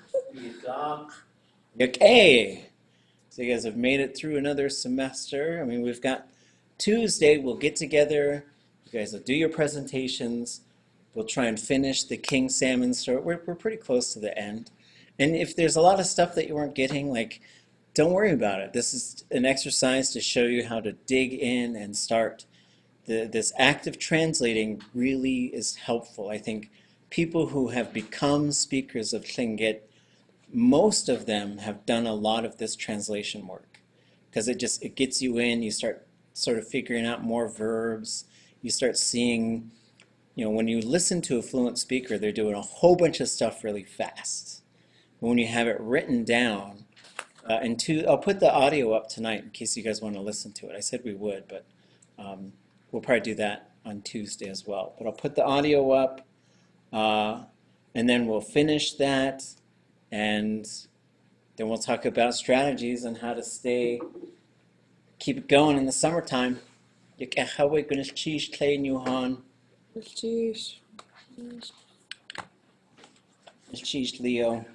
Okay. So you guys have made it through another semester. I mean, we've got Tuesday, we'll get together. You guys will do your presentations. We'll try and finish the king salmon story. We're pretty close to the end. And if there's a lot of stuff that you weren't getting, like, don't worry about it. This is an exercise to show you how to dig in and start. This active translating really is helpful. I think people who have become speakers of Tlingit, most of them have done a lot of this translation work because it gets you in. You start sort of figuring out more verbs. You start seeing, when you listen to a fluent speaker, they're doing a whole bunch of stuff really fast. But when you have it written down, I'll put the audio up tonight in case you guys want to listen to it. I said we would, but we'll probably do that on Tuesday as well. But I'll put the audio up, and then we'll finish that, and then we'll talk about strategies and how to keep it going in the summertime. Sheesh. Leo.